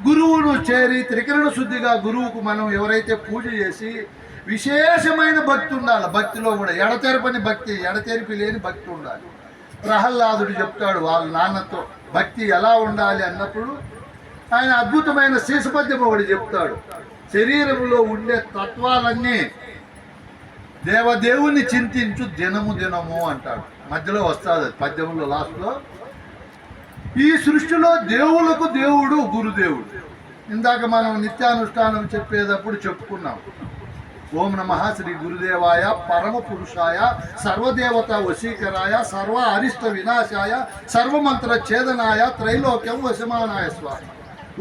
గురువును చేరి త్రికరణ శుద్ధిగా గురువుకు మనం ఎవరైతే పూజ చేసి విశేషమైన భక్తి ఉండాలి. భక్తిలో కూడా ఎడతెరపని భక్తి, ఎడతెరిపి లేని భక్తి ఉండాలి. ప్రహ్లాదుడు చెప్తాడు వాళ్ళ నాన్నతో భక్తి ఎలా ఉండాలి అన్నప్పుడు ఆయన అద్భుతమైన శేషపద్యం ఒకటి చెప్తాడు. శరీరంలో ఉండే తత్వాలన్నీ దేవదేవుని చింతించు దినము దినము అంటాడు. మధ్యలో వస్తుంది అది పద్యంలో లాస్ట్లో. ఈ సృష్టిలో దేవులకు దేవుడు గురుదేవుడు. ఇందాక మనం నిత్యానుష్ఠానం చెప్పేటప్పుడు చెప్పుకున్నాం. ఓం నమః శ్రీ గురుదేవాయ పరమ పురుషాయ సర్వదేవత వశీకరాయ సర్వ అరిష్ట వినాశాయ సర్వమంత్ర ఛేదనాయ త్రైలోక్యం వశమానాయ స్వామి.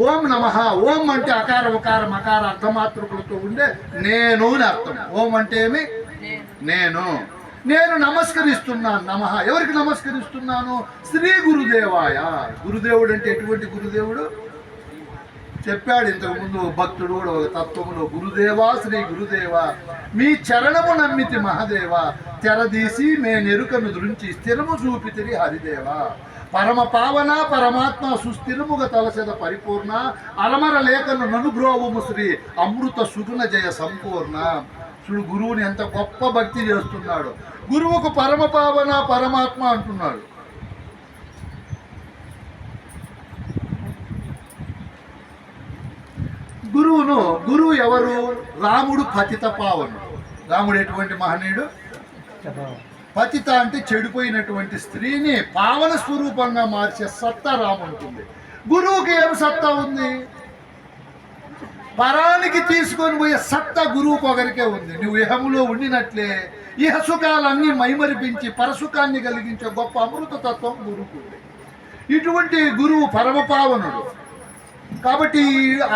ఓం నమః. ఓం అంటే అకార ఉకార మకార అర్ధమాతృకులతో ఉండే నేను అని అర్థం. ఓం అంటే ఏమి? నేను నమస్కరిస్తున్నాను. నమః ఎవరికి నమస్కరిస్తున్నాను? శ్రీ గురుదేవాయ. గురుదేవుడు అంటే ఎటువంటి గురుదేవుడు చెప్పాడు ఇంతకుముందు భక్తుడు కూడా ఒక తత్వములో. గురుదేవా శ్రీ గురుదేవా మీ చరణము నమ్మితి మహదేవ, తెరదీసి మే నెరుకను దృంచి స్థిరము చూపితిరి హరిదేవా. పరమ పావన పరమాత్మ సుస్థిరముగ తలసెద పరిపూర్ణ, అలమర లేఖను ననుబ్రోవము శ్రీ అమృత సుగుణ జయ సంపూర్ణ. చూడు గురువుని ఎంత గొప్ప భక్తి చేస్తున్నాడు. గురువుకు పరమ పావన పరమాత్మ అంటున్నాడు. గురువును గురువు ఎవరు? రాముడు పతిత పావనుడు. రాముడు ఎటువంటి మహనీయుడు? పతిత అంటే చెడిపోయినటువంటి స్త్రీని పావన స్వరూపంగా మార్చే సత్తా రాముంటుంది. గురువుకి ఏం సత్తా ఉంది? పరానికి తీసుకొని పోయే సత్తా గురువుకు ఒకరికే ఉంది. నువ్వు ఇహములో ఉండినట్లే ఇహ సుఖాలన్నీ మైమరిపించి పరసుఖాన్ని కలిగించే గొప్ప అమృత తత్వం గురువుకు ఉంది. ఇటువంటి గురువు పరమపావనుడు. కాబట్టి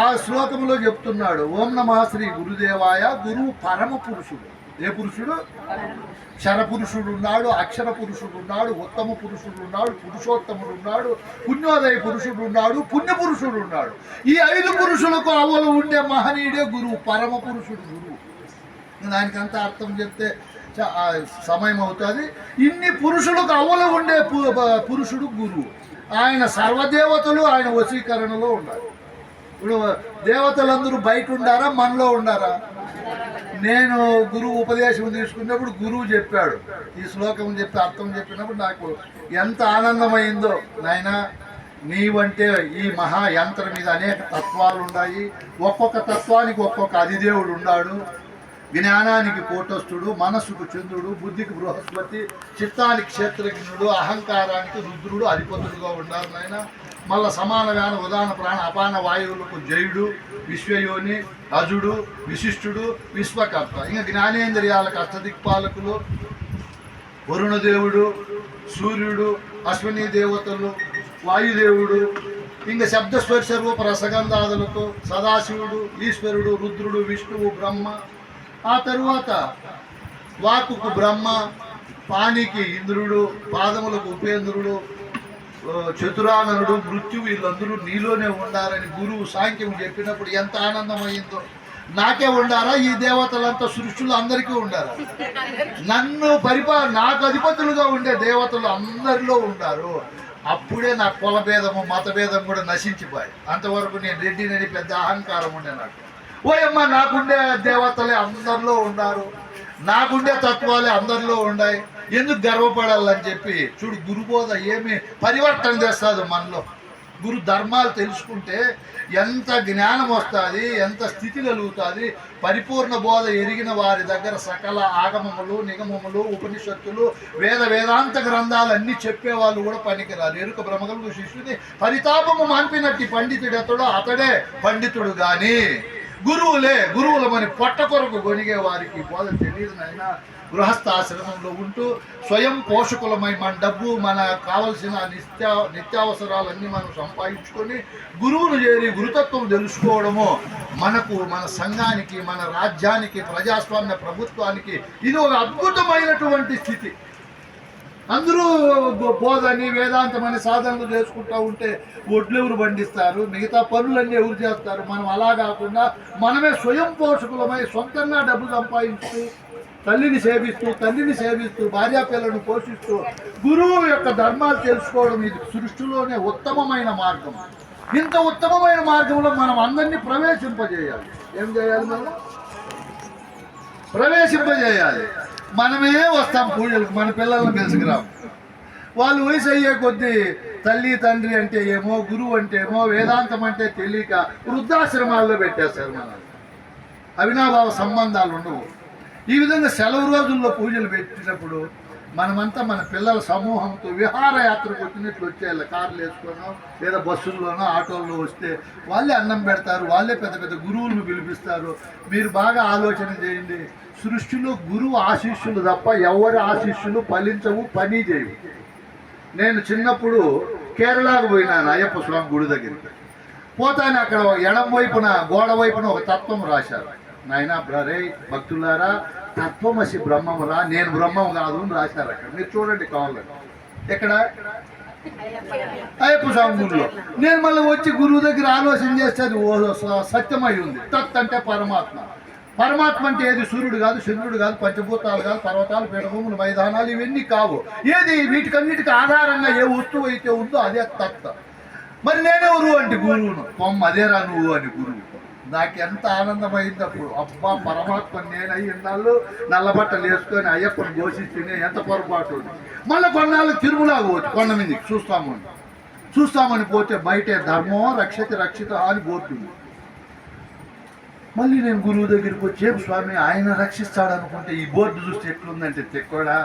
ఆ శ్లోకంలో చెప్తున్నాడు, ఓం నమః శ్రీ గురుదేవాయ. గురువు పరమ పురుషుడు. ఏ పురుషుడు? క్షరపురుషుడు ఉన్నాడు, అక్షర పురుషుడు ఉన్నాడు, ఉత్తమ పురుషుడు ఉన్నాడు, పురుషోత్తముడు ఉన్నాడు, పుణ్యోదయ పురుషుడు ఉన్నాడు, పుణ్యపురుషుడు ఉన్నాడు. ఈ 5 పురుషులకు అవలు ఉండే మహనీయుడే గురువు, పరమ పురుషుడు గురువు. దానికంతా అర్థం చెప్తే సమయం అవుతుంది. ఇన్ని పురుషులకు అవలు ఉండే పురుషుడు గురువు. ఆయన సర్వదేవతలు ఆయన వశీకరణలో ఉన్నారు. ఇప్పుడు దేవతలందరూ బయట ఉండారా, మనలో ఉండారా? నేను గురువు ఉపదేశం తీసుకున్నప్పుడు గురువు చెప్పాడు, ఈ శ్లోకం చెప్పి అర్థం చెప్పినప్పుడు నాకు ఎంత ఆనందమైందో. నాయనా, నీవంటే ఈ మహా యంత్రం మీద అనేక తత్వాలు ఉన్నాయి. ఒక్కొక్క తత్వానికి ఒక్కొక్క అధిదేవుడు ఉన్నాడు. జ్ఞానానికి కోటస్థుడు, మనస్సుకు చంద్రుడు, బుద్ధికి బృహస్పతి, చిత్తానికి క్షేత్రజ్ఞుడు, అహంకారానికి రుద్రుడు అధిపతులుగా ఉన్నారు నాయన. మళ్ళా సమాన వ్యాన ఉదాన ప్రాణ అపాన వాయువులకు జయుడు, విశ్వయోని, అజుడు, విశిష్టుడు, విశ్వకర్త. ఇంకా జ్ఞానేంద్రియాలకు అష్టదిక్పాలకులు, వరుణదేవుడు, సూర్యుడు, అశ్విని దేవతలు, వాయుదేవుడు, ఇంకా శబ్దస్పర్శ రూప రసగంధాదులతో సదాశివుడు, ఈశ్వరుడు, రుద్రుడు, విష్ణువు, బ్రహ్మ. ఆ తరువాత వాకుకు బ్రహ్మ, పానికి ఇంద్రుడు, పాదములకు ఉపేంద్రుడు, చతురాననుడు, మృత్యువు, వీళ్ళందరూ నీలోనే ఉండాలని గురువు సాంఖ్యం చెప్పినప్పుడు ఎంత ఆనందమైందో. నాకే ఉండారా? ఈ దేవతలంతా సృష్టిలో అందరికీ ఉండారా? నన్ను నాకు అధిపతులుగా ఉండే దేవతలు అందరిలో ఉండారు. అప్పుడే నా కులభేదము మతభేదం కూడా నశించిపోయి. అంతవరకు నేను రెడ్డినని పెద్ద అహంకారం ఉండే నాకు. ఓయమ్మ, నాకుండే దేవతలే అందరిలో ఉన్నారు, నాకుండే తత్వాలే అందరిలో ఉన్నాయి, ఎందుకు గర్వపడాలని చెప్పి చూడు. గురుబోధ ఏమి పరివర్తన చేస్తుంది మనలో. గురు ధర్మాలు తెలుసుకుంటే ఎంత జ్ఞానం వస్తుంది, ఎంత స్థితి కలుగుతుంది. పరిపూర్ణ బోధ ఎరిగిన వారి దగ్గర సకల ఆగమములు, నిగమములు, ఉపనిషత్తులు, వేదాంత గ్రంథాలు అన్నీ చెప్పేవాళ్ళు కూడా పనికిరారు. ఎరుక బ్రహ్మగలు శిష్యుని పరితాపము మాన్పినట్టి పండితుడు ఎతడో అతడే పండితుడు. కానీ గురువులమని పొట్ట కొరకు గొనిగే వారికి బోధ తెలియదు నాయన. గృహస్థాశ్రమంలో ఉంటూ స్వయం పోషకులమై మన డబ్బు, మన కావలసిన నిత్యావసరాలన్నీ మనం సంపాదించుకొని గురువును చేరి గురుతత్వం తెలుసుకోవడము మనకు, మన సంఘానికి, మన రాజ్యానికి, ప్రజాస్వామ్య ప్రభుత్వానికి ఇది ఒక అద్భుతమైనటువంటి స్థితి. అందరూ బోధని వేదాంతం అనే సాధనలు చేసుకుంటూ ఉంటే ఒడ్లు ఎవరు పండిస్తారు? మిగతా పనులన్నీ ఎవరు చేస్తారు? మనం అలా కాకుండా మనమే స్వయం పోషకులమై సొంతంగా డబ్బు సంపాదిస్తూ, తల్లిని సేవిస్తూ, తండ్రిని సేవిస్తూ, భార్యాపిల్లలను పోషిస్తూ గురువు యొక్క ధర్మాలు తెలుసుకోవడం ఇది సృష్టిలోనే ఉత్తమమైన మార్గం. ఇంత ఉత్తమమైన మార్గంలో మనం అందరినీ ప్రవేశింపజేయాలి. ఏం చేయాలి? మనం ప్రవేశింపజేయాలి. మనమే వస్తాం పూజలకు, మన పిల్లలను పిలుచుకురాము. వాళ్ళు వయసు అయ్యే కొద్దీ తల్లి తండ్రి అంటే ఏమో, గురువు అంటే ఏమో, వేదాంతం అంటే తెలియక వృద్ధాశ్రమాల్లో పెట్టేస్తారు. మన అవినాభావ సంబంధాలు ఉండవు. ఈ విధంగా సెలవు రోజుల్లో పూజలు పెట్టినప్పుడు మనమంతా మన పిల్లల సమూహంతో విహారయాత్రకు వచ్చినట్లు వచ్చేయాలి. కార్లు వేసుకోనో లేదా బస్సుల్లోనో ఆటోల్లో వస్తే వాళ్ళే అన్నం పెడతారు, వాళ్ళే పెద్ద పెద్ద గురువులను పిలిపిస్తారు. మీరు బాగా ఆలోచన చేయండి. సృష్టిలో గురువు ఆశీస్సులు తప్ప ఎవరి ఆశీస్సులు ఫలించవు, పని చేయవు. నేను చిన్నప్పుడు కేరళకు పోయినాను అయ్యప్ప స్వామి గుడి దగ్గరికి. పోతాను, అక్కడ ఎడం వైపున గోడ వైపున ఒక తత్వం రాశారు. నాయన రే భక్తులారా, తత్వమసి బ్రహ్మమురా, నేను బ్రహ్మం కాదు అని రాశారు అక్కడ. మీరు చూడండి కావాలి. ఎక్కడ? అయ్యప్ప స్వామి గుడిలో. నేను మళ్ళీ వచ్చి గురువు దగ్గర ఆలోచన చేస్తే అది సత్యమై ఉంది. తత్ అంటే పరమాత్మ. పరమాత్మ అంటే ఏది? సూర్యుడు కాదు, చంద్రుడు కాదు, పంచభూతాలు కాదు, పర్వతాలు, పీఠభూములు, మైదానాలు, ఇవన్నీ కావు. ఏది? వీటికన్నిటికీ ఆధారంగా ఏ వస్తువు అయితే ఉందో అదే తత్వ. మరి నేనెవరు అంటే గురువును. అదేరా నువ్వు అని గురువు. నాకు ఎంత ఆనందమైంది అప్పుడు. అబ్బా, పరమాత్మ నేనై ఇన్నాళ్ళు నల్లబట్టలు వేసుకొని అయ్యప్పని ఘోషిస్తేనే ఎంత పొరపాటు. మళ్ళీ కొన్నాళ్ళు తిరుమల పోవచ్చు, కొండ మీదకి చూస్తామని పోతే బయటే ధర్మం రక్షిత అని బోర్డు. మళ్ళీ నేను గురువు దగ్గరికి వచ్చి ఏం స్వామి ఆయన రక్షిస్తాడు అనుకుంటే ఈ బోర్డు చూస్తే ఎట్లుందంటే తెక్కడా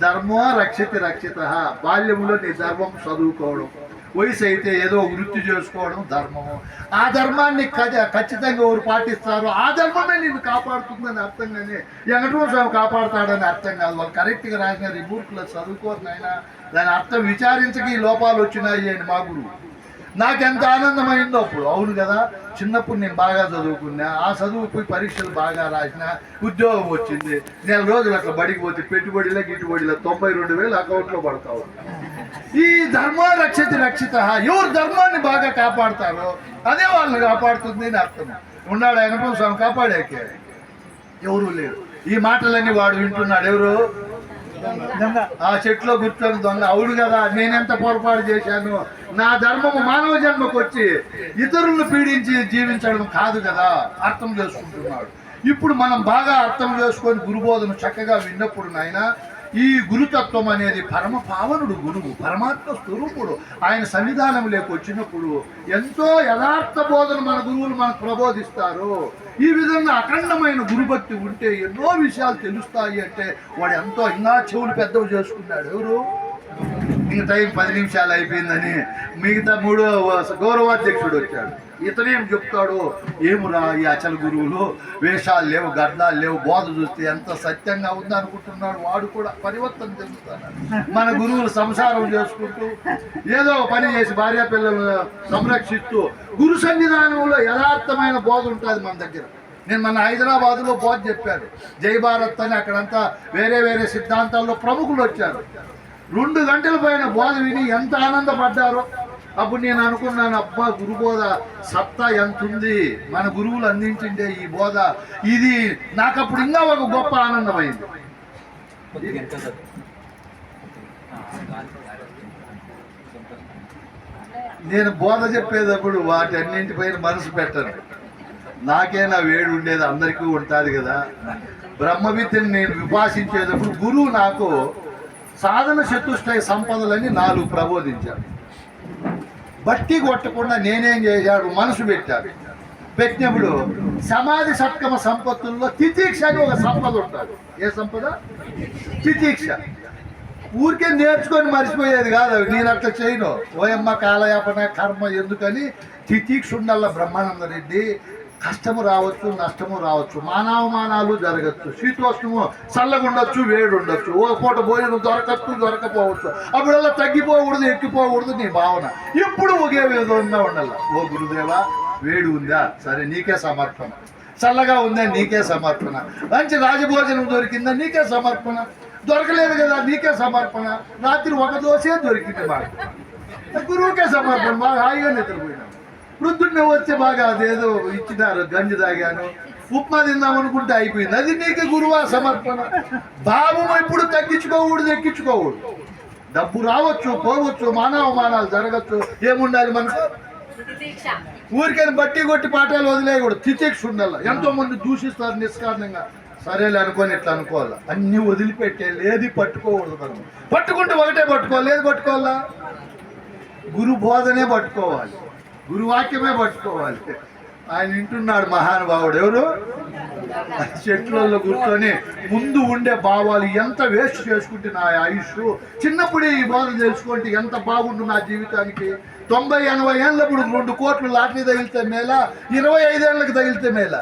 ధర్మో రక్షిత రక్షిత, బాల్యంలో నీ ధర్మం చదువుకోవడం, వయసు అయితే ఏదో వృత్తి చేసుకోవడం ధర్మము. ఆ ధర్మాన్ని ఖచ్చితంగా ఎవరు పాటిస్తారో ఆ ధర్మమే నిన్ను కాపాడుతుందని అర్థం, కానీ వెంకటరమణ స్వామి కాపాడుతాడని అర్థం కాదు. వాళ్ళు కరెక్ట్గా రాసినారు, ఈ మూర్ఖులు చదువుకోరు నాయన, దాని అర్థం విచారించక ఈ లోపాలు వచ్చినాయి అని మా గురువు. నాకెంత ఆనందమైందో అప్పుడు. అవును కదా, చిన్నప్పుడు నేను బాగా చదువుకున్నా, ఆ చదువుకుపోయి పరీక్షలు బాగా రాసిన, ఉద్యోగం వచ్చింది, నెల రోజులు అట్లా బడికి పోతే పెట్టుబడిలో గిట్టుబడిలో 92,000 అకౌంట్లో పడతావు. ఈ ధర్మ రక్షిత రక్షిత, ఎవరు ధర్మాన్ని బాగా కాపాడతారో అదే వాళ్ళని కాపాడుతుంది అని అర్థం. ఉన్నాడు వెంకటరమణ స్వామి కాపాడాకే ఎవరు లేరు. ఈ మాటలన్నీ వాడు వింటున్నాడు. ఎవరు? ఆ చెట్లో కూర్చొని దొంగ. అవును కదా, నేనెంత పొరపాటు చేశాను. నా ధర్మము మానవ జన్మకు వచ్చి ఇతరులను పీడించి జీవించడం కాదు కదా, అర్థం చేసుకుంటున్నాడు. ఇప్పుడు మనం బాగా అర్థం చేసుకొని గురుబోధన చక్కగా విన్నప్పుడు నాయన, ఈ గురుతత్వం అనేది పరమ పావనుడు గురువు, పరమాత్మ స్వరూపుడు. ఆయన సన్నిధానంలోకి వచ్చినప్పుడు ఎంతో యథార్థ బోధన మన గురువులు మనకు ప్రబోధిస్తారు. ఈ విధంగా అఖండమైన గురుభక్తి ఉంటే ఎన్నో విషయాలు తెలుస్తాయి. అంటే వాడు ఎంతో ఇంకా చెవులు పెద్దవి చేసుకున్నాడు. ఎవరు? ఇంక టైం 10 నిమిషాలు అయిపోయిందని మిగతా 3వ గౌరవాధ్యక్షుడు వచ్చాడు. ఇతనేం చెప్తాడు, ఏమురా ఈ అచల గురువులు, వేషాలు లేవు, గడ్డాలు లేవు, బోధ చూస్తే ఎంత సత్యంగా ఉందనుకుంటున్నాడు. వాడు కూడా పరివర్తన చెందుతాడు. మన గురువులు సంసారం చేసుకుంటూ ఏదో పని చేసి భార్య పిల్లలను సంరక్షిస్తూ గురు సన్నిధానంలో యథార్థమైన బోధ ఉంటుంది మన దగ్గర. నేను మన హైదరాబాద్లో బోధ చెప్పాను, జై భారత్ అని. అక్కడంతా వేరే వేరే సిద్ధాంతాల్లో ప్రముఖులు వచ్చారు. 2 గంటల పైన బోధ విని ఎంత ఆనందపడ్డారో. అప్పుడు నేను అనుకున్నాను, అబ్బా గురుబోధ సత్తా ఎంత ఉంది, మన గురువులు అందించిండే ఈ బోధ, ఇది నాకు అప్పుడు ఇంకా ఒక గొప్ప ఆనందమైంది. నేను బోధ చెప్పేటప్పుడు వాటన్నింటిపైన మనసు పెట్టను. నాకేనా వేడి ఉండేది, అందరికీ ఉంటుంది కదా. బ్రహ్మవిద్యను నేను విభాషించేటప్పుడు గురువు నాకు సాధన చతుష్టయ సంపదలని 4 ప్రబోధించాడు. బట్టి కొట్టకుండా నేనేం చేశాడు, మనసు పెట్టాడు. పెట్టినప్పుడు సమాధి సత్కమ సంపత్తుల్లో తితీక్ష అని ఒక సంపద ఉంటుంది. ఏ సంపద? తితీక్ష. ఊరికే నేర్చుకొని మర్చిపోయేది కాదు. నేను అట్లా చేయను. ఓయమ్మ కాలయాపన కర్మ ఎందుకని తితీక్ష ఉండాల. బ్రహ్మానంద రెడ్డి కష్టము రావచ్చు, నష్టము రావచ్చు, మానవమానాలు జరగచ్చు, శీతోష్ణము చల్లగుండొచ్చు, వేడి ఉండొచ్చు, ఓ పూట భోజనం దొరకచ్చు, దొరకపోవచ్చు. అప్పుడల్లా తగ్గిపోకూడదు, ఎక్కిపోకూడదు నీ భావన. ఎప్పుడు ఒకే విధంగా ఉండాల. ఓ గురుదేవా, వేడి ఉందా, సరే నీకే సమర్పణ. చల్లగా ఉందా, నీకే సమర్పణ. మంచి రాజభోజనం దొరికిందా, నీకే సమర్పణ. దొరకలేదు కదా, నీకే సమర్పణ. రాత్రి 1 దోసే దొరికింది మాకు, గురువుకే సమర్పణ. బాగా హాయిగా నిద్రపోయినాం. వృద్ధుడిని వచ్చే బాగా అదేదో ఇచ్చినారు, గంజి తాగాను, ఉప్మా తిందామనుకుంటే అయిపోయింది. అది నీకు గురువా సమర్పణ. భావం ఇప్పుడు తగ్గించుకోకూడదు, ఎక్కించుకోకూడదు. డబ్బు రావచ్చు, పోవచ్చు, మానవమానాలు జరగచ్చు. ఏముండాలి మనకు? ఊరికైనా బట్టి కొట్టి పాఠాలు వదిలేయకూడదు. తితీక్ష ఉండాలి. ఎంతో మంది దూషిస్తారు నిష్కారణంగా. సరేలే అనుకొని ఇట్లా అనుకోవాలా, అన్నీ వదిలిపెట్టేయాలి. ఏది పట్టుకోకూడదు. మనం పట్టుకుంటే ఒకటే పట్టుకోవాలి. ఏది పట్టుకోవాలా? గురు బోధనే పట్టుకోవాలి, గురువాక్యమే పట్టుకోవాలి. ఆయన వింటున్నాడు మహానుభావుడు. ఎవరు? చెట్లలో కూర్చొని ముందు ఉండే భావాలు ఎంత వేస్ట్ చేసుకుంటే నా ఆయుష్. చిన్నప్పుడే ఈ బోధ తెలుసుకుంటే ఎంత బాగుండు నా జీవితానికి. 90-80 ఏళ్ళప్పుడు 2 కోట్లు లాటరీ తగిలితే మేలా, 25 ఏళ్ళకి తగిలితే మేలా.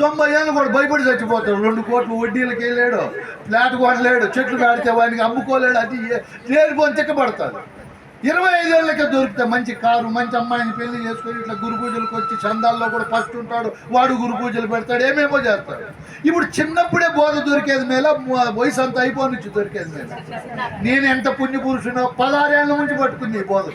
90 ఏళ్ళు కూడా భయపడి చచ్చిపోతాడు. 2 కోట్లు వడ్డీలకు వెళ్ళాడు, ఫ్లాట్ కొనలేడు, చెట్లు నాడితే వాడికి అమ్ముకోలేడు. అది లేనిపోని తిక్కబడతాడు. 25 ఏళ్ళకే దొరికితే మంచి కారు, మంచి అమ్మాయిని పెళ్లి చేసుకొని ఇట్లా గురు పూజలకు వచ్చి చందాల్లో కూడా ఫస్ట్ ఉంటాడు. వాడు గురు పూజలు పెడతాడు, ఏమేమో చేస్తాడు. ఇప్పుడు చిన్నప్పుడే బోధ దొరికేది మేళ, వయసు అంతా అయిపోయి దొరికేది మేళ. నేను ఎంత పుణ్యపురుషునో 16 ఏళ్ళ నుంచి పట్టుకుంది ఈ బోధ.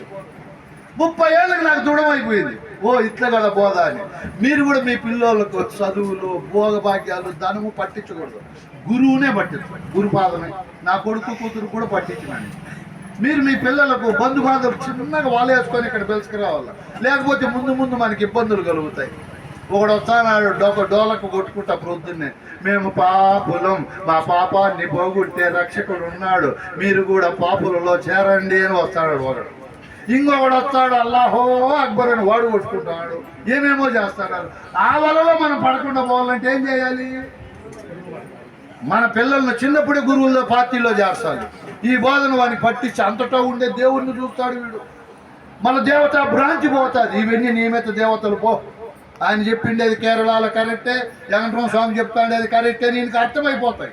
30 ఏళ్ళకి నాకు దృఢమైపోయింది. ఓ ఇట్లా కదా బోధ అని. మీరు కూడా మీ పిల్లలకు చదువులు, భోగభాగ్యాలు, ధనము పట్టించకూడదు. గురువునే పట్టించండి. గురుపాదమే. నా కొడుకు కూతురు కూడా పట్టించినండి. మీరు మీ పిల్లలకు బంధుబాంధవులు చిన్నగా వాలేసుకొని ఇక్కడ పిలుచుకురావాలి. లేకపోతే ముందు ముందు మనకి ఇబ్బందులు కలుగుతాయి. ఒకడు వస్తానాడు డోలకు కొట్టుకుంటా ప్రొద్దున్నే, మేము పాపులం, మా పాపాన్ని పోగొట్టే రక్షకుడు ఉన్నాడు, మీరు కూడా పాపులలో చేరండి అని వస్తాడు ఒకడు. ఇంకొకడు వస్తాడు అల్లాహో అక్బర్ అని వాడు కొట్టుకుంటాడు, ఏమేమో చేస్తాడు. ఆ వలలో మనం పడకుండా పోవాలంటే ఏం చేయాలి? మన పిల్లల్ని చిన్నప్పుడే గురువుల్లో పార్టీలో చేస్తాడు. ఈ బోధన వాడిని పట్టించి అంతటా ఉండే దేవుణ్ణి చూస్తాడు వీడు. మన దేవత భ్రాంతి పోతుంది. ఇవన్నీ నియమిత దేవతలు పో, ఆయన చెప్పిండేది కేరళలో కరెక్టే, వెంకటరమణ స్వామి చెప్తాడేది కరెక్టే, నీకు అర్థమైపోతాయి.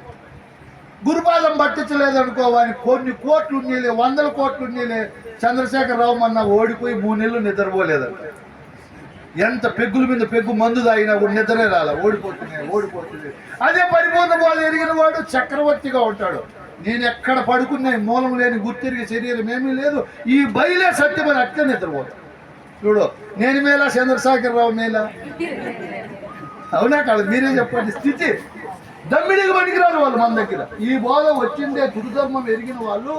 గురుపాదం పట్టించలేదనుకో వాని కొన్ని కోట్లు నీళ్ళే, 100 కోట్లు నీళ్ళే. చంద్రశేఖరరావు మొన్న ఓడిపోయి 3 నెలలు నిద్రపోలేదంట. ఎంత పెగ్గుల మీద పెగ్గు మందు తాగినా కూడా నిద్రే రాల, ఓడిపోతుంది. అదే పరిపూర్ణ బోధ ఎరిగిన వాడు చక్రవర్తిగా ఉంటాడు. నేను ఎక్కడ పడుకున్నా మూలం లేని గుర్తిరిగే శరీరం ఏమీ లేదు, ఈ బయలే సత్యమని అట్లే నిద్రపోతాడు. చూడు, నేను మేలా చంద్రశేఖరరావు మేలా? అవునా కాదు? మీరే చెప్పండి. స్థితి దమ్మిడికి పనికిరారు వాళ్ళు మన దగ్గర. ఈ బోధ వచ్చిందే గురుధర్మం ఎరిగిన వాళ్ళు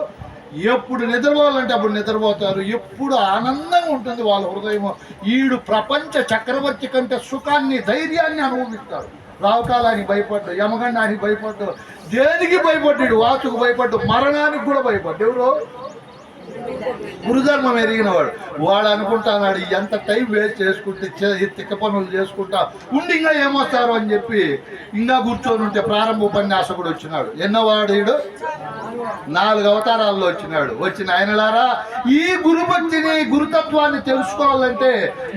ఎప్పుడు నిద్రపోవాలంటే అప్పుడు నిద్రపోతారు. ఎప్పుడు ఆనందంగా ఉంటుంది వాళ్ళ హృదయం. ఈడు ప్రపంచ చక్రవర్తి కంటే సుఖాన్ని, ధైర్యాన్ని అనుభవిస్తాడు. రావుకాలానికి భయపడ్డు, యమగండానికి భయపడ్డు, దేనికి భయపడ్డాడు? వాచుకు భయపడ్డు, మరణానికి కూడా భయపడ్డు. ఎవరు? గురుధర్మం ఎరిగిన వాడు అనుకుంటున్నాడు ఎంత టైం వేస్ట్ చేసుకుంటే తిక్క పనులు చేసుకుంటా ఉండి ఇంకా ఏమొస్తారు అని చెప్పి ఇంకా కూర్చొని ఉంటే ప్రారంభ ఉపన్యాసకుడు వచ్చినాడు. ఎన్నోవాడు వీడు? 4 అవతారాల్లో వచ్చినాడు. వచ్చిన ఆయనలారా, ఈ గురుభక్తిని, గురుతత్వాన్ని తెలుసుకోవాలంటే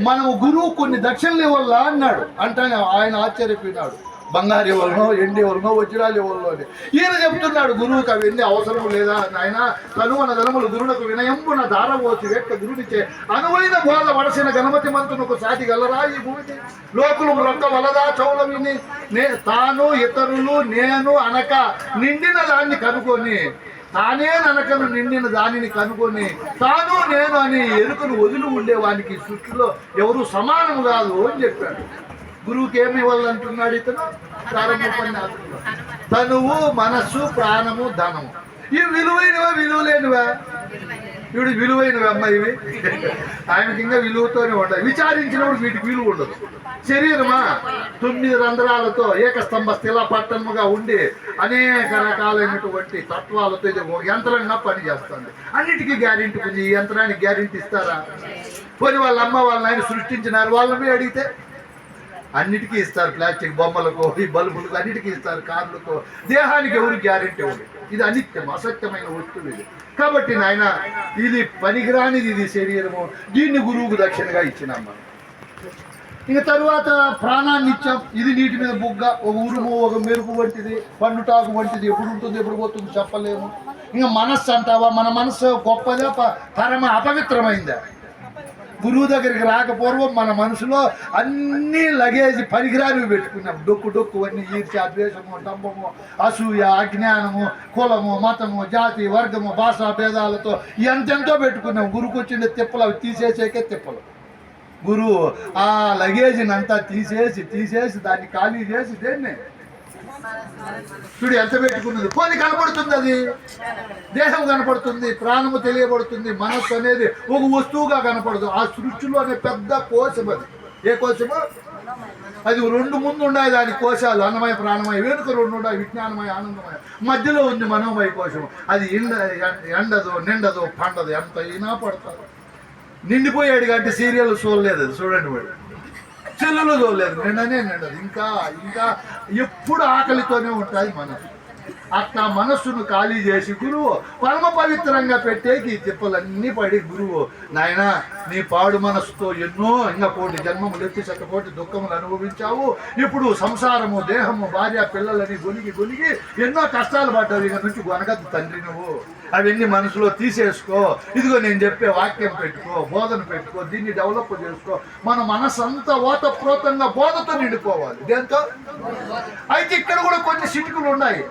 మనము గురువు కొన్ని దక్షిణలు ఇవ్వాలా అన్నాడు. అంటే ఆయన ఆశ్చర్యపోయినాడు. బంగారు ఇవ్వలనో, ఎండి ఇవ్వలనో, వజ్రాలు ఇవ్వలనో అని. ఈయన చెప్తున్నాడు, గురువుకి అవన్నీ అవసరం లేదా నాయన, కనువన ధనములు గురువులకు వినయంపున దారవోచి వ్యక్త గురునిచే అనువైన బోధ వడసిన గణపతి మంతునకు సాటి గలరా ఈ భూమికి లోకులు రొక్క వలదా చౌల విని తాను ఇతరులు నేను అనక నిండిన దాన్ని కనుకొని, తానే ననకను నిండిన దానిని కనుకొని తాను నేను అని ఎరుకను వదిలి ఉండేవానికి సృష్టిలో ఎవరు సమానం కాదు అని చెప్పాడు. గురువుకి ఏమి ఇవ్వాలంటున్నాడు ఇతను? ప్రారంభోపన్యాసంలో తనువు, మనస్సు, ప్రాణము, ధనము. ఇవి విలువైనవా విలువలేనివా? ఇవి విలువైనవి అమ్మ. ఇవి ఆయనకి ఇంకా విలువతోనే ఉండదు. విచారించినప్పుడు వీటికి విలువ ఉండదు. శరీరమా 9 రంధ్రాలతో ఏకస్తంభ స్థిల పట్టణముగా ఉండి అనేక రకాలైనటువంటి తత్వాలతో ఇది యంత్రంగా పనిచేస్తుంది. అన్నిటికీ గ్యారెంటీ ఉంది. ఈ యంత్రానికి గ్యారెంటీ ఇస్తారా? పోనీ వాళ్ళ అమ్మ వాళ్ళని ఆయన సృష్టించినారు, వాళ్ళని అడిగితే అన్నిటికీ ఇస్తారు. ప్లాస్టిక్ బొమ్మలకు, ఈ బల్బులకు అన్నిటికీ ఇస్తారు, కార్లకు. దేహానికి ఎవరు గ్యారెంటీ ఉంది? ఇది అనిత్యం, అసత్యమైన వస్తువు ఇది. కాబట్టి నాయన ఇది పనికిరానిది, ఇది శరీరము. దీన్ని గురువుకు దక్షిణగా ఇచ్చినాం మనం. ఇక తరువాత ప్రాణాన్ని ఇచ్చాం. ఇది నీటి మీద బుగ్గ, ఒక ఉరుము, ఒక మెరుపు వంటిది, పండుటాకు వంటిది. ఎప్పుడు ఉంటుంది ఎప్పుడు పోతుంది చెప్పలేము. ఇంకా మనస్సు అంటావా? మన మనస్సు గొప్పదా పరమ అపవిత్రమైందా? గురువు దగ్గరికి రాకపూర్వం మన మనసులో అన్ని లగేజ్ పరికరాలు పెట్టుకున్నాం. డొక్కు అన్ని ఈర్ష్య, ద్వేషము, డంబము, అసూయ, అజ్ఞానము, కులము, మతము, జాతి, వర్గము, భాషా భేదాలతో ఎంతెంతో పెట్టుకున్నాం. గురువుకు వచ్చిండే తిప్పలు అవి తీసేసేకే తిప్పలు. గురువు ఆ లగేజ్ని అంతా తీసేసి దాన్ని ఖాళీ చేసి దేన్ని చూడు ఎంత పెట్టుకున్నది. పోనీ కనపడుతుంది, అది దేహం కనపడుతుంది, ప్రాణము తెలియబడుతుంది. మనస్సు అనేది ఒక వస్తువుగా కనపడదు. ఆ సృష్టిలోనే పెద్ద కోశం అది. ఏ కోశము? అది 2 ముందు ఉన్నాయి దాని కోశాలు, అన్నమయ ప్రాణమయ. వెనుక 2 ఉన్నాయి, విజ్ఞానమయ, ఆనందమయ. మధ్యలో ఉంది మనోమయ కోశం. అది ఎండదు, నిండదు, పండదు. ఎంత అయినా పడతారు. నిండిపోయాడు కాబట్టి సీరియల్ చూడలేదు. అది చూడండి, వాడు చెల్లులో చూడలేదు, నిండదు. ఇంకా ఎప్పుడు ఆకలితోనే ఉంటుంది మనసు. అట్లా మనస్సును ఖాళీ చేసి గురువు పరమ పవిత్రంగా పెట్టేకి తిప్పలన్నీ పడి గురువు నాయన నీ పాడు మనస్సుతో ఎన్నో ఇంకా 1 జన్మములు ఎత్తి 100 దుఃఖములు అనుభవించావు. ఇప్పుడు సంసారము, దేహము, భార్య, పిల్లలని గొలిగి ఎన్నో కష్టాలు పడ్డావు. ఇక నుంచి గొనగద్దు తండ్రి నువ్వు. అవన్నీ మనసులో తీసేసుకో. ఇదిగో నేను చెప్పే వాక్యం పెట్టుకో, బోధన పెట్టుకో, దీన్ని డెవలప్ చేసుకో. మన మనసు అంతా ఓతప్రోతంగా బోధతో నిండుకోవాలి. దేంతో? అయితే ఇక్కడ కూడా కొన్ని సిటుకులు ఉన్నాయి.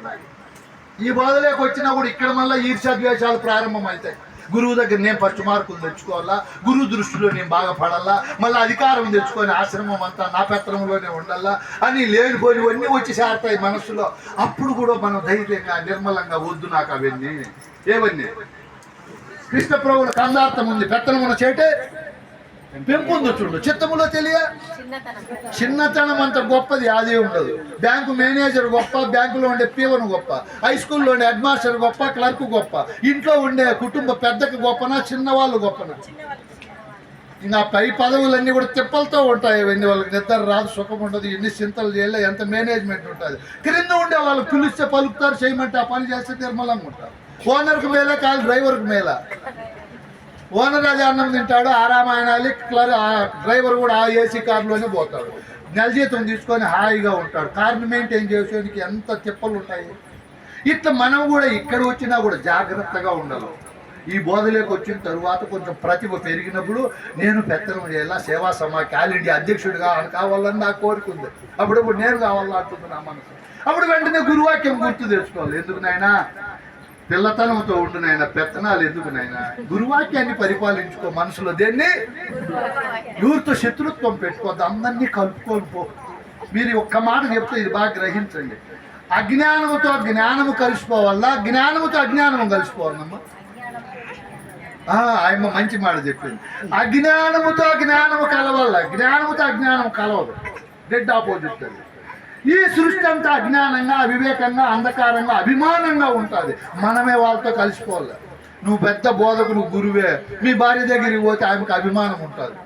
ఈ బోధలోకి వచ్చినా కూడా ఇక్కడ మళ్ళీ ఈర్ష్యాద్వేషాలు ప్రారంభమవుతాయి. గురువు దగ్గర నేను ఫస్ట్ మార్కులు తెచ్చుకోవాలా, గురువు దృష్టిలో నేను బాగా పడాలా, మళ్ళీ అధికారం తెచ్చుకొని ఆశ్రమం అంతా నా పెత్తనంలోనే ఉండాలా అని లేనిపోయినవన్నీ వచ్చి చేరతాయి మనస్సులో. అప్పుడు కూడా మనం ధైర్యంగా నిర్మలంగా వద్దు నాకు అవన్నీ. ఏవన్నీ? కృష్ణ ప్రభువుల కందార్థం ఉంది. పెత్తనమున చేటే పెంపొందుచుండు. చిత్తములో తెలియ చిన్నతనం అంత గొప్పది అదే ఉండదు. బ్యాంకు మేనేజర్ గొప్ప, బ్యాంకులో ఉండే పీవన్ గొప్ప, హై స్కూల్లో ఉండే హెడ్ మాస్టర్ గొప్ప, క్లర్క్ గొప్ప, ఇంట్లో ఉండే కుటుంబ పెద్దకి గొప్పనా, చిన్నవాళ్ళు గొప్పనా? ఇంకా పై పదవులన్నీ కూడా తిప్పలతో ఉంటాయి. ఇవన్నీ వాళ్ళకి నిద్ర రాదు, సుఖం ఉండదు, ఎన్ని చింతలు చేయాలి, ఎంత మేనేజ్మెంట్ ఉంటుంది. క్రింద ఉండే వాళ్ళు పిలిస్తే పలుకుతారు, చేయమంటే ఆ పని చేస్తే నిర్మలంగా ఉంటారు. ఓనర్కి మేలే కాదు, డ్రైవర్కి మేలా. ఓనర్ అది అన్నం తింటాడు, ఆరామాయనాలి, డ్రైవర్ కూడా ఆ ఏసీ కార్లోనే పోతాడు, నెల జీతం తీసుకొని హాయిగా ఉంటాడు. కార్ని మెయింటైన్ చేసేందుకు ఎంత తిప్పలు ఉంటాయి. ఇట్లా మనం కూడా ఇక్కడ వచ్చినా కూడా జాగ్రత్తగా ఉండాలి. ఈ బోధలోకి వచ్చిన తరువాత కొంచెం ప్రతిభ పెరిగినప్పుడు నేను పెత్తనం చేయాలా, సేవా సమాఖ్య ఆల్ ఇండియా అధ్యక్షుడిగా కావాలని నాకు కోరిక ఉంది. అప్పుడప్పుడు నేను కావాలా అంటుంది నా మనసు. అప్పుడు వెంటనే గురువాక్యం గుర్తు తెచ్చుకోవాలి. ఎందుకు నాయనా, పిల్లతనంతో ఉండు నాయన, పెత్తనాలు ఎందుకు నాయన, గురువాక్యాన్ని పరిపాలించుకో. మనసులో దేన్ని ఎవరితో శత్రుత్వం పెట్టుకోవద్దు, అందరినీ కలుపుకొని పో. మీరు ఒక్క మాట చెప్తే ఇది బాగా గ్రహించండి. అజ్ఞానముతో జ్ఞానము కలిసిపోవాలా, జ్ఞానముతో అజ్ఞానము కలిసిపోవాలమ్మా. ఆయమ్మ మంచి మాట చెప్పింది. అజ్ఞానముతో జ్ఞానము కలవాల, జ్ఞానముతో అజ్ఞానం కలవదు, డెడ్ ఆపోజిట్. అది ఈ సృష్టి అంతా అజ్ఞానంగా, అవివేకంగా, అంధకారంగా, అభిమానంగా ఉంటుంది. మనమే వాళ్ళతో కలిసిపోవాలి. నువ్వు పెద్ద బోధకుడు, గురువే, మీ భార్య దగ్గరికి పోతే ఆమెకు అభిమానం ఉంటుంది.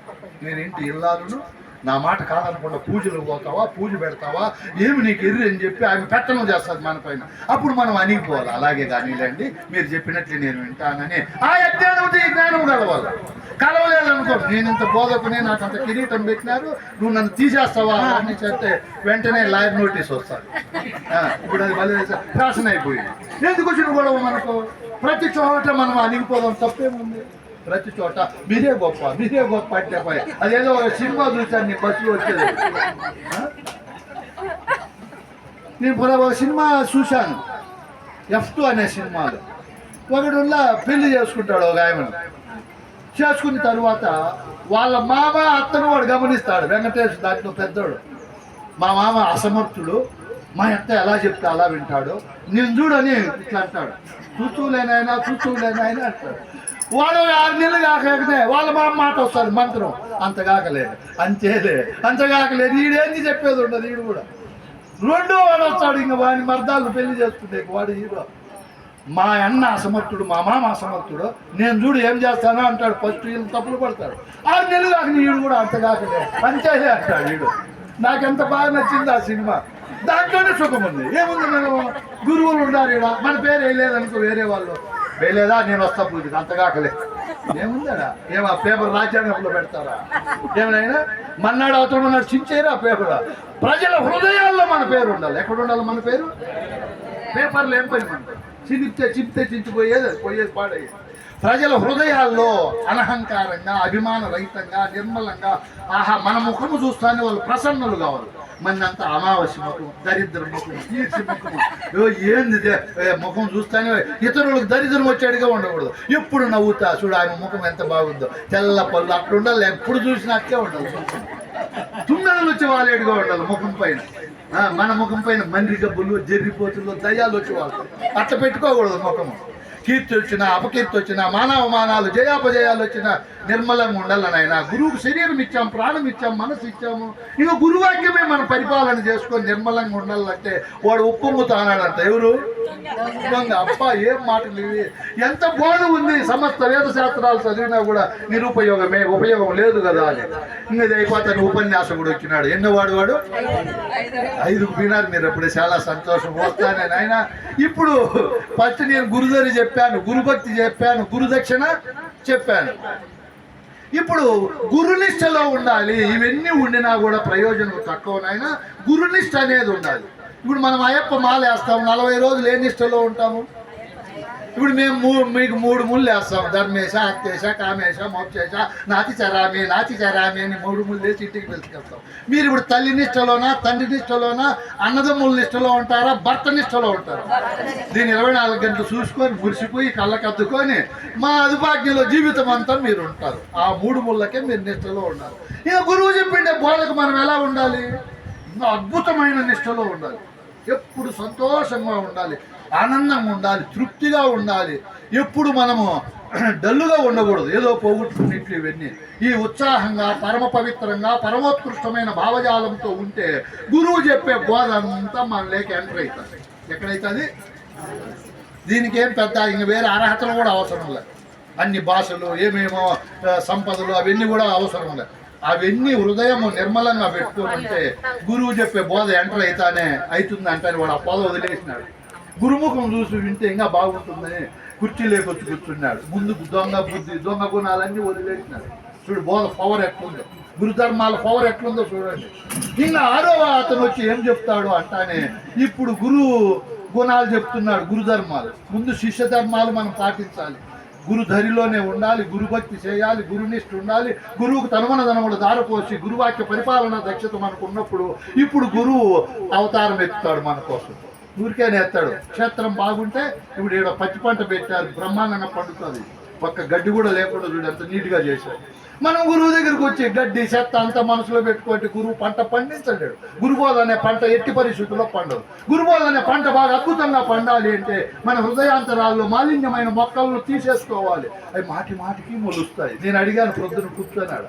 నేను ఇంటి ఇల్లాలను నా మాట కాదనకుండా పూజలు పోతావా, పూజ పెడతావా, ఏమి నీకు ఎర్రి అని చెప్పి ఆమె పెత్తనం చేస్తుంది మన పైన. అప్పుడు మనం అనిగిపోవాలి. అలాగే కానీలేండి, మీరు చెప్పినట్లు నేను వింటానని ఆ అజ్ఞానంతో ఈ జ్ఞానం కలవాలి. కలవలేదనుకో, నేను ఇంత బోధకునే, నాకు అంత కిరీటం పెట్టినారు, నువ్వు నన్ను తీసేస్తావా అని చెప్తే వెంటనే లాయర్ నోటీస్ వస్తాడు. ఇప్పుడు అది మళ్ళీ ఫ్యాషన్ అయిపోయింది. ఎందుకు వచ్చిన గొడవ మనకు? ప్రతి చోట మనం అనిగిపోదాం, తప్పేముంది? ప్రతి చోట మీరే గొప్ప, మీరే గొప్ప అంటే పోయి అదేదో సినిమా చూశాను నీ బస్సులో వచ్చేది. నేను ఒక సినిమా చూశాను, F2 అనే సినిమాలో. ఒకడు పెళ్లి చేసుకుంటాడు ఒక ఆయమను. చేసుకున్న తర్వాత వాళ్ళ మామ అత్తను వాడు గమనిస్తాడు. వెంకటేష్ దాంట్లో పెద్దోడు. మా మామ అసమర్థుడు, మా అత్త ఎలా చెప్తే అలా వింటాడు, నేను చూడని ఇట్లా అంటాడు. చూస్తూలేనాయనా అంటాడు. వాడు 6 నెలలు కాకనే వాళ్ళ మా మాట వస్తుంది మంత్రం, అంతగాకలేదు, అంతగాకలేదు. ఈడేంది చెప్పేది ఉండదు. ఈడు కూడా రెండో వాడు వస్తాడు, ఇంకా వాడిని మర్దాలు పెళ్లి చేసుకుంటే వాడు హీరో. మా అన్న అసమర్థుడు, మా మామ అసమర్థుడు, నేను చూడు ఏం చేస్తానో అంటాడు. ఫస్ట్ వీళ్ళు తప్పులు పడతాడు. 6 నెలలు కాకని ఈడు కూడా అంతగాకలే, అంతేలే అంటాడు ఈడు. నాకెంత బాగా నచ్చింది ఆ సినిమా. దాంట్లోనే సుఖం ఉంది. ఏముంది, నేను గురువులు ఉన్నారు ఇక్కడ, మన పేరు వేయలేదనుకో, వేరే వాళ్ళు వేయలేదా, నేను వస్తా పూజకి, అంతగాకలే. ఏముందా, ఏమా పేపర్ రాజ్యాంగంలో పెడతారా? ఏమైనా మన్నాడు అవతల ఉన్నాడు, చించేరా పేపర్. ప్రజల హృదయాల్లో మన పేరు ఉండాలి. ఎక్కడ ఉండాలి మన పేరు? పేపర్లో ఏం పని? చిప్తే చించిపోయేది పాడయ్యేది. ప్రజల హృదయాల్లో అనహంకారంగా, అభిమాన రహితంగా, నిర్మలంగా, మన ముఖము చూస్తానే వాళ్ళు ప్రసన్నులు కావాలి. మనంతా అమావాస్య ముఖం, దరిద్ర ముఖం, కీర్తి ముఖము, ఏంది ముఖం చూస్తానే ఇతరులకు దరిద్రం వచ్చేట్టుగా ఉండకూడదు. ఎప్పుడు నవ్వుతా చూడు, ఆయన ముఖం ఎంత బాగుందో, తెల్ల పళ్ళు అక్కడ ఉండాలి. ఎప్పుడు చూసినా అట్లే ఉండాలి. తుమ్మెదలు వచ్చి వాళ్ళేడుగా ఉండాలి ముఖం పైన. మన ముఖం పైన మంది గబ్బులు, జర్రిపోతులు, దయ్యాలు వచ్చి వాళ్ళు అట్లా పెట్టుకోకూడదు ముఖము. కీర్తి వచ్చినా, అపకీర్తి వచ్చినా, మానవమానాలు, జయాపజయాలు వచ్చినా నిర్మలంగా ఉండాలని ఆయన. గురువుకు శరీరం ఇచ్చాము, ప్రాణం ఇచ్చాము, మనసు ఇచ్చాము. ఇక గురువాక్యమే మనం పరిపాలన చేసుకొని నిర్మలంగా ఉండాలంటే వాడు ఉప్పొంగుతా అన్నాడంట. ఎవరు? అబ్బా, ఏం మాటలు ఇవి! ఎంత బోధ ఉంది! సమస్త వేద శాస్త్రాలు చదివినా కూడా నిరుపయోగమే, ఉపయోగం లేదు కదా అని. ఇంకా అయిపోతాను ఉపన్యాసకుడు వచ్చినాడు. ఎన్నోవాడు వాడు 5కు వినారు. మీరు అప్పుడే చాలా సంతోషం. వస్తానే ఆయన. ఇప్పుడు ఫస్ట్ నేను గురుదరి చెప్పాను, గురుభక్తి చెప్పాను, గురుదక్షిణ చెప్పాను. ఇప్పుడు గురునిష్టలో ఉండాలి. ఇవన్నీ ఉండినా కూడా ప్రయోజనం తక్కువనైనా గురునిష్ట అనేది ఉండాలి. ఇప్పుడు మనం అయ్యప్ప మాల వేస్తాము, 40 రోజులు ఏ నిష్టలో ఉంటాము? ఇప్పుడు మేము మీకు 3 ముళ్ళు వేస్తాము. ధర్మేశ, అత్తేశ, కామేశ, మోక్షేశ, నాతి చరామి అని 3 ముళ్ళు వేసి ఇంటికి పిలుచుకెళ్తాం. మీరు ఇప్పుడు తల్లి నిష్టలోనా, తండ్రి నిష్టలోనా, అన్నదమ్ముల నిష్టలో ఉంటారా, భర్త నిష్టలో ఉంటారా? దీన్ని 24 గంటలు చూసుకొని మురిసిపోయి కళ్ళకద్దుకొని మా అదుపాజ్ఞలో జీవితం అంతా మీరు ఉంటారు. ఆ 3 ముళ్ళకే మీరు నిష్టలో ఉండాలి. ఇక గురువు చెప్పిండే బోధకు మనం ఎలా ఉండాలి? ఇంకా అద్భుతమైన నిష్టలో ఉండాలి. ఎప్పుడు సంతోషంగా ఉండాలి, ఆనందంగా ఉండాలి, తృప్తిగా ఉండాలి. ఎప్పుడు మనము డల్లుగా ఉండకూడదు, ఏదో పోగొట్టుకున్నట్లు ఇవన్నీ. ఈ ఉత్సాహంగా పరమ పవిత్రంగా పరమోత్కృష్టమైన భావజాలంతో ఉంటే గురువు చెప్పే బోధ అంతా మనలోకి ఎంటర్ అవుతుంది. ఎక్కడైతుంది? దీనికి ఏం పెద్ద ఇంక వేరే అర్హతలు కూడా అవసరం లేదు. అన్ని భాషలు ఏమేమో సంపదలు అవన్నీ కూడా అవసరం లేదు. అవన్నీ హృదయము నిర్మలంగా పెట్టుకోమంటే గురువు చెప్పే బోధ ఎంటర్ అవుతుంది అంటే వాడు ఆ బోధ వదిలేసినాడు. గురుముఖం చూసి వింటే ఇంకా బాగుంటుందని కుర్చీ లేకొచ్చి కూర్చున్నాడు. ముందు దొంగ బుద్ధి దొంగ గుణాలన్నీ వదిలేసినాడు. చూడు బోధ పవర్ ఎట్లుందో, గురుధర్మాల పవర్ ఎట్లుందో చూడండి. ఇంకా ఆరో అతను వచ్చి ఏం చెప్తాడు అంటానే ఇప్పుడు గురువు గుణాలు చెప్తున్నాడు, గురుధర్మాలు. ముందు శిష్య ధర్మాలు మనం పాటించాలి, గురుధరిలోనే ఉండాలి, గురుభక్తి చేయాలి, గురునిష్ఠ ఉండాలి, గురువుకు తనుమనధనములు దారపోసి గురువాక్య పరిపాలన దక్షత మనకు ఉన్నప్పుడు ఇప్పుడు గురువు అవతారం ఎత్తుతాడు మన కోసం. ఊరికేనే ఎత్తాడు. క్షేత్రం బాగుంటే ఇప్పుడు ఈడ పచ్చి పంట పెట్టారు, బ్రహ్మాండంగా పండుతుంది. ఒక్క గడ్డి కూడా లేకుండా చూడు ఎంత నీట్గా చేశాడు. మనం గురువు దగ్గరికి వచ్చి గడ్డి చెత్త అంతా మనసులో పెట్టుకోండి, గురువు పంట పండించలేడు. గురుబోధ అనే పంట ఎట్టి పరిస్థితుల్లో పండదు. గురుబోధ అనే పంట బాగా అద్భుతంగా పండాలి అంటే మన హృదయాంతరాల్లో మాలిన్యమైన మొక్కలను తీసేసుకోవాలి. అవి మాటి మాటికి మొలుస్తాయి. నేను అడిగాను ప్రొద్దున కూర్చొన్నాడు,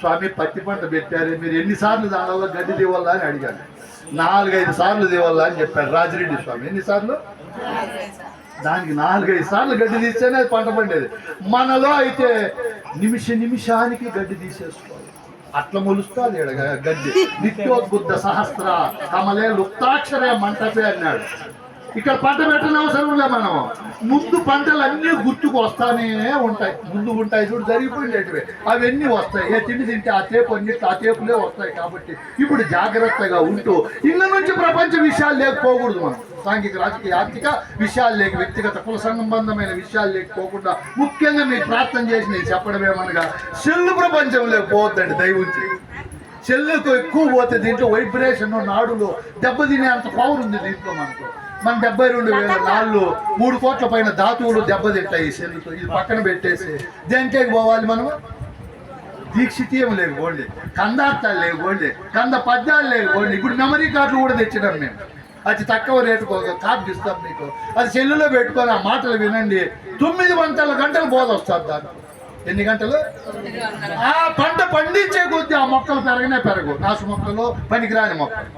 స్వామి పత్తి పంట పెట్టారు, మీరు ఎన్నిసార్లు దానివల్ల గడ్డి దివల్లా అని అడిగాను. 4-5 సార్లు దివల్లా అని చెప్పాడు రాజిరెడ్డి స్వామి. ఎన్నిసార్లు? దానికి 4-5 సార్లు గడ్డి తీస్తేనే అది పంట పండేది. మనలో అయితే నిమిషానికి గడ్డి తీసేసుకోవాలి. అట్లా మొలుస్తుంది గడ్డి. నిత్యోద్బుద్ధ సహస్ర కమలే లుప్తాక్షరే మంటపే అన్నాడు. ఇక్కడ పంట పెట్టిన అవసరం లే. మనం ముందు పంటలు అన్నీ గుర్తుకు వస్తానే ఉంటాయి. ముందు ఉంటాయి చూడు జరిగిపోయినవి, అవన్నీ వస్తాయి. ఏ తిండి తింటే ఆ తేపు అన్నిటి ఆ తేపులే వస్తాయి. కాబట్టి ఇప్పుడు జాగ్రత్తగా ఉంటూ ఇళ్ళ నుంచి ప్రపంచ విషయాలు లేకపోకూడదు. మనం సాంఘిక రాజకీయ ఆర్థిక విషయాలు లేక వ్యక్తిగత కుల సంబంధమైన విషయాలు లేకపోకుండా ముఖ్యంగా మీకు ప్రార్థన చేసి నేను చెప్పడమేమనగా సెల్లు ప్రపంచం లేకపోవద్దండి. దయవుంచి సెల్లుకు ఎక్కువ పోతే దీంట్లో వైబ్రేషన్ నాడులో దెబ్బతినే అంత పవర్ ఉంది దీంట్లో. మన 72,000 నాళ్ళు 3 కోట్ల పైన ధాతువులు దెబ్బతింటాయి ఈ సెల్లుతో. ఇది పక్కన పెట్టేసి దేనికేకి పోవాలి మనము? దీక్షితీయం లేకపోండి, కందార్థాలు లేకపోండి, కంద పద్యాలు లేకపోండి. ఇప్పుడు మెమరీ కార్డులు కూడా తెచ్చినాం మేము. అతి తక్కువ రేటుకు ఒక కార్డు ఇస్తాం మీకు. అది సెల్లులో పెట్టుకొని ఆ మాటలు వినండి. 9 గంటలు బోధ వస్తుంది దాంట్లో. ఎన్ని గంటలు? ఆ పంట పండించే కొద్దీ ఆ మొక్కలు పెరగవు. నాసు మొక్కలు, పనికిరాని మొక్కలు.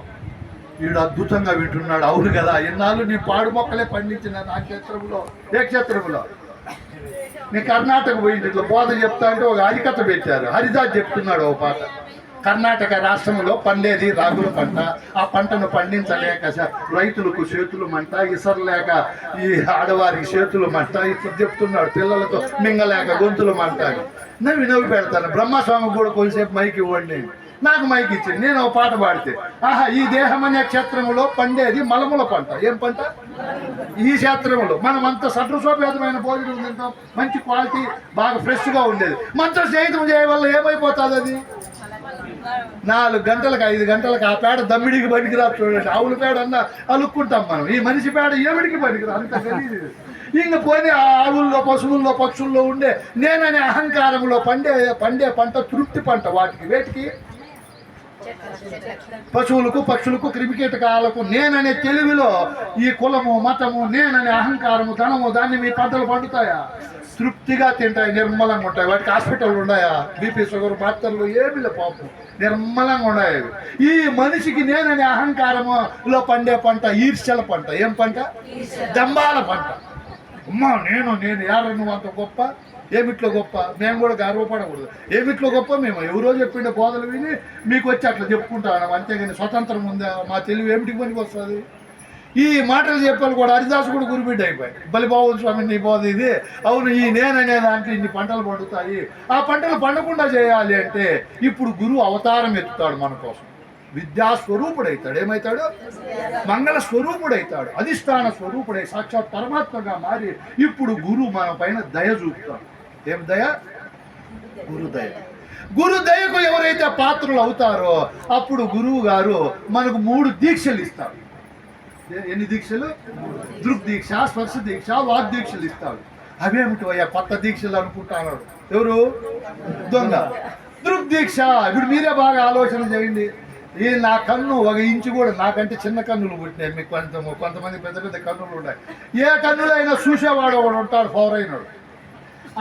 వీడు అద్భుతంగా వింటున్నాడు. అవును కదా, ఎన్నాళ్ళు నీ పాడు మొక్కలే పండించిన నా క్షేత్రంలో. ఏ క్షేత్రంలో? నేను కర్ణాటక పోయింది. ఇట్లా బోధ చెప్తా అంటే ఒక హరికథ పెట్టారు. హరిదాస్ చెప్తున్నాడు ఒక పాట. కర్ణాటక రాష్ట్రంలో పండేది రాగుల పంట. ఆ పంటను పండించలేక రైతులకు చేతులు మంట, ఇసరలేక ఈ ఆడవారికి చేతులు మంట. ఇప్పుడు చెప్తున్నాడు పిల్లలతో మింగలేక గొంతులు మంట అని. నవ్వి పెడతాను. బ్రహ్మస్వామి కూడా కొంచెంసేపు మైకి ఇవ్వండి. నాకు మైకి ఇచ్చింది. నేను ఒక పాట పాడితే ఈ దేహం అనే క్షేత్రంలో పండేది మలముల పంట. ఏం పంట? ఈ క్షేత్రంలో మనం అంత సట్రసోపేతమైన భోజనం తింటాం, మంచి క్వాలిటీ, బాగా ఫ్రెష్గా ఉండేది. మంత్ర స్నేహితం చేయడం వల్ల ఏమైపోతుంది? అది 4 గంటలకు 5 గంటలకు ఆ పేడ దమ్మిడికి పనికిరాదు. చూడండి, ఆవుల పేడ అన్నా అలుక్కుంటాం మనం. ఈ మనిషి పేడ ఏమిడికి పనికిరాదు. అంత గలీజ్. ఇంక పోనీ ఆ ఆవుల్లో, పశువుల్లో, పక్షుల్లో ఉండే నేననే అహంకారంలో పండే పంట తృప్తి పంట. వేటికి? పశువులకు, పక్షులకు, క్రిమికీటకాలకు నేననే తెలివిలో ఈ కులము, మతము, నేననే అహంకారము, ధనము, దాన్ని మీ పంటలు పండుతాయా? తృప్తిగా తింటాయి, నిర్మలంగా ఉంటాయి. వాటికి హాస్పిటల్ ఉన్నాయా? బీపీ, షుగర్ మాత్రలు ఏమి లే పాపం, నిర్మలంగా ఉన్నాయి. ఈ మనిషికి నేననే అహంకారములో పండే పంట ఈర్ష్యల పంట. ఏం పంట? దంబాల పంట. అమ్మా నేను యారు నువ్వు అంత గొప్ప, ఏమిట్లో గొప్ప? మేము కూడా గర్వపడకూడదు. ఏమిట్లో గొప్ప? మేము ఎవరో చెప్పిండే బోధలు విని మీకు వచ్చి అట్లా చెప్పుకుంటాను. అంతేగాని స్వతంత్రం ఉందా? మా తెలివి ఏమిటికి పనికి వస్తుంది? ఈ మాటలు చెప్పాలి కూడా. హరిదాసు కూడా గురుబిడ్డ అయిపోయి బలిబాబు స్వామి నీ బోధ ఇది. అవును, ఈ నేననే దాంట్లో ఇన్ని పంటలు పండుతాయి. ఆ పంటలు పండకుండా చేయాలి అంటే ఇప్పుడు గురువు అవతారం ఎత్తుతాడు మన కోసం. విద్యా స్వరూపుడైతాడు. ఏమవుతాడు? మంగళ స్వరూపుడైతాడు. అధిష్టాన స్వరూపుడై సాక్షాత్ పరమాత్మగా మారి ఇప్పుడు గురువు మన పైన దయ చూపుతాడు. ఏం దయ? గురుదయ. గురుదయకు ఎవరైతే పాత్రులు అవుతారో అప్పుడు గురువు గారు మనకు 3 దీక్షలు ఇస్తారు. ఎన్ని దీక్షలు? దృగ్దీక్ష, స్పర్శ దీక్ష, వాగ్దీక్షలు ఇస్తాడు. అవేమిటి అయ్యా కొత్త దీక్షలు అనుకుంటున్నాడు ఎవరు? దొంగ. దృగ్దీక్ష. ఇప్పుడు మీరే బాగా ఆలోచన చేయండి. నా కన్ను 1 ఇంచు కూడా, నాకంటే చిన్న కన్నులు పుట్టినాయి. మీకు కొంతమంది పెద్ద పెద్ద కన్నులు ఉన్నాయి. ఏ కన్నులైనా చూసేవాడు ఒకడు ఉంటాడు, ఫౌర్ అయినాడు.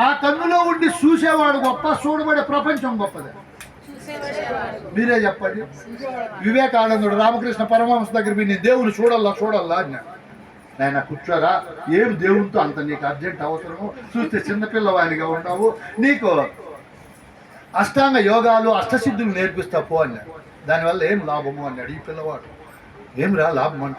ఆ కన్నులో ఉండి చూసేవాడు గొప్ప, చూడబడే ప్రపంచం గొప్పది. మీరే చెప్పండి. వివేకానందుడు రామకృష్ణ పరమహంస దగ్గర పోయి నేను దేవుని చూడల్లా అన్నాడు. నాయన కూర్చోరా, ఏం దేవునితో అంత నీకు అర్జెంట్ అవసరము, చూస్తే చిన్నపిల్లవానిగా ఉన్నావు, నీకు అష్టాంగ యోగాలు అష్టసిద్ధులు నేర్పిస్తా పో అన్నాడు. దానివల్ల ఏం లాభము అన్నాడు ఈ పిల్లవాడు. ఏం రా లాభం అంటే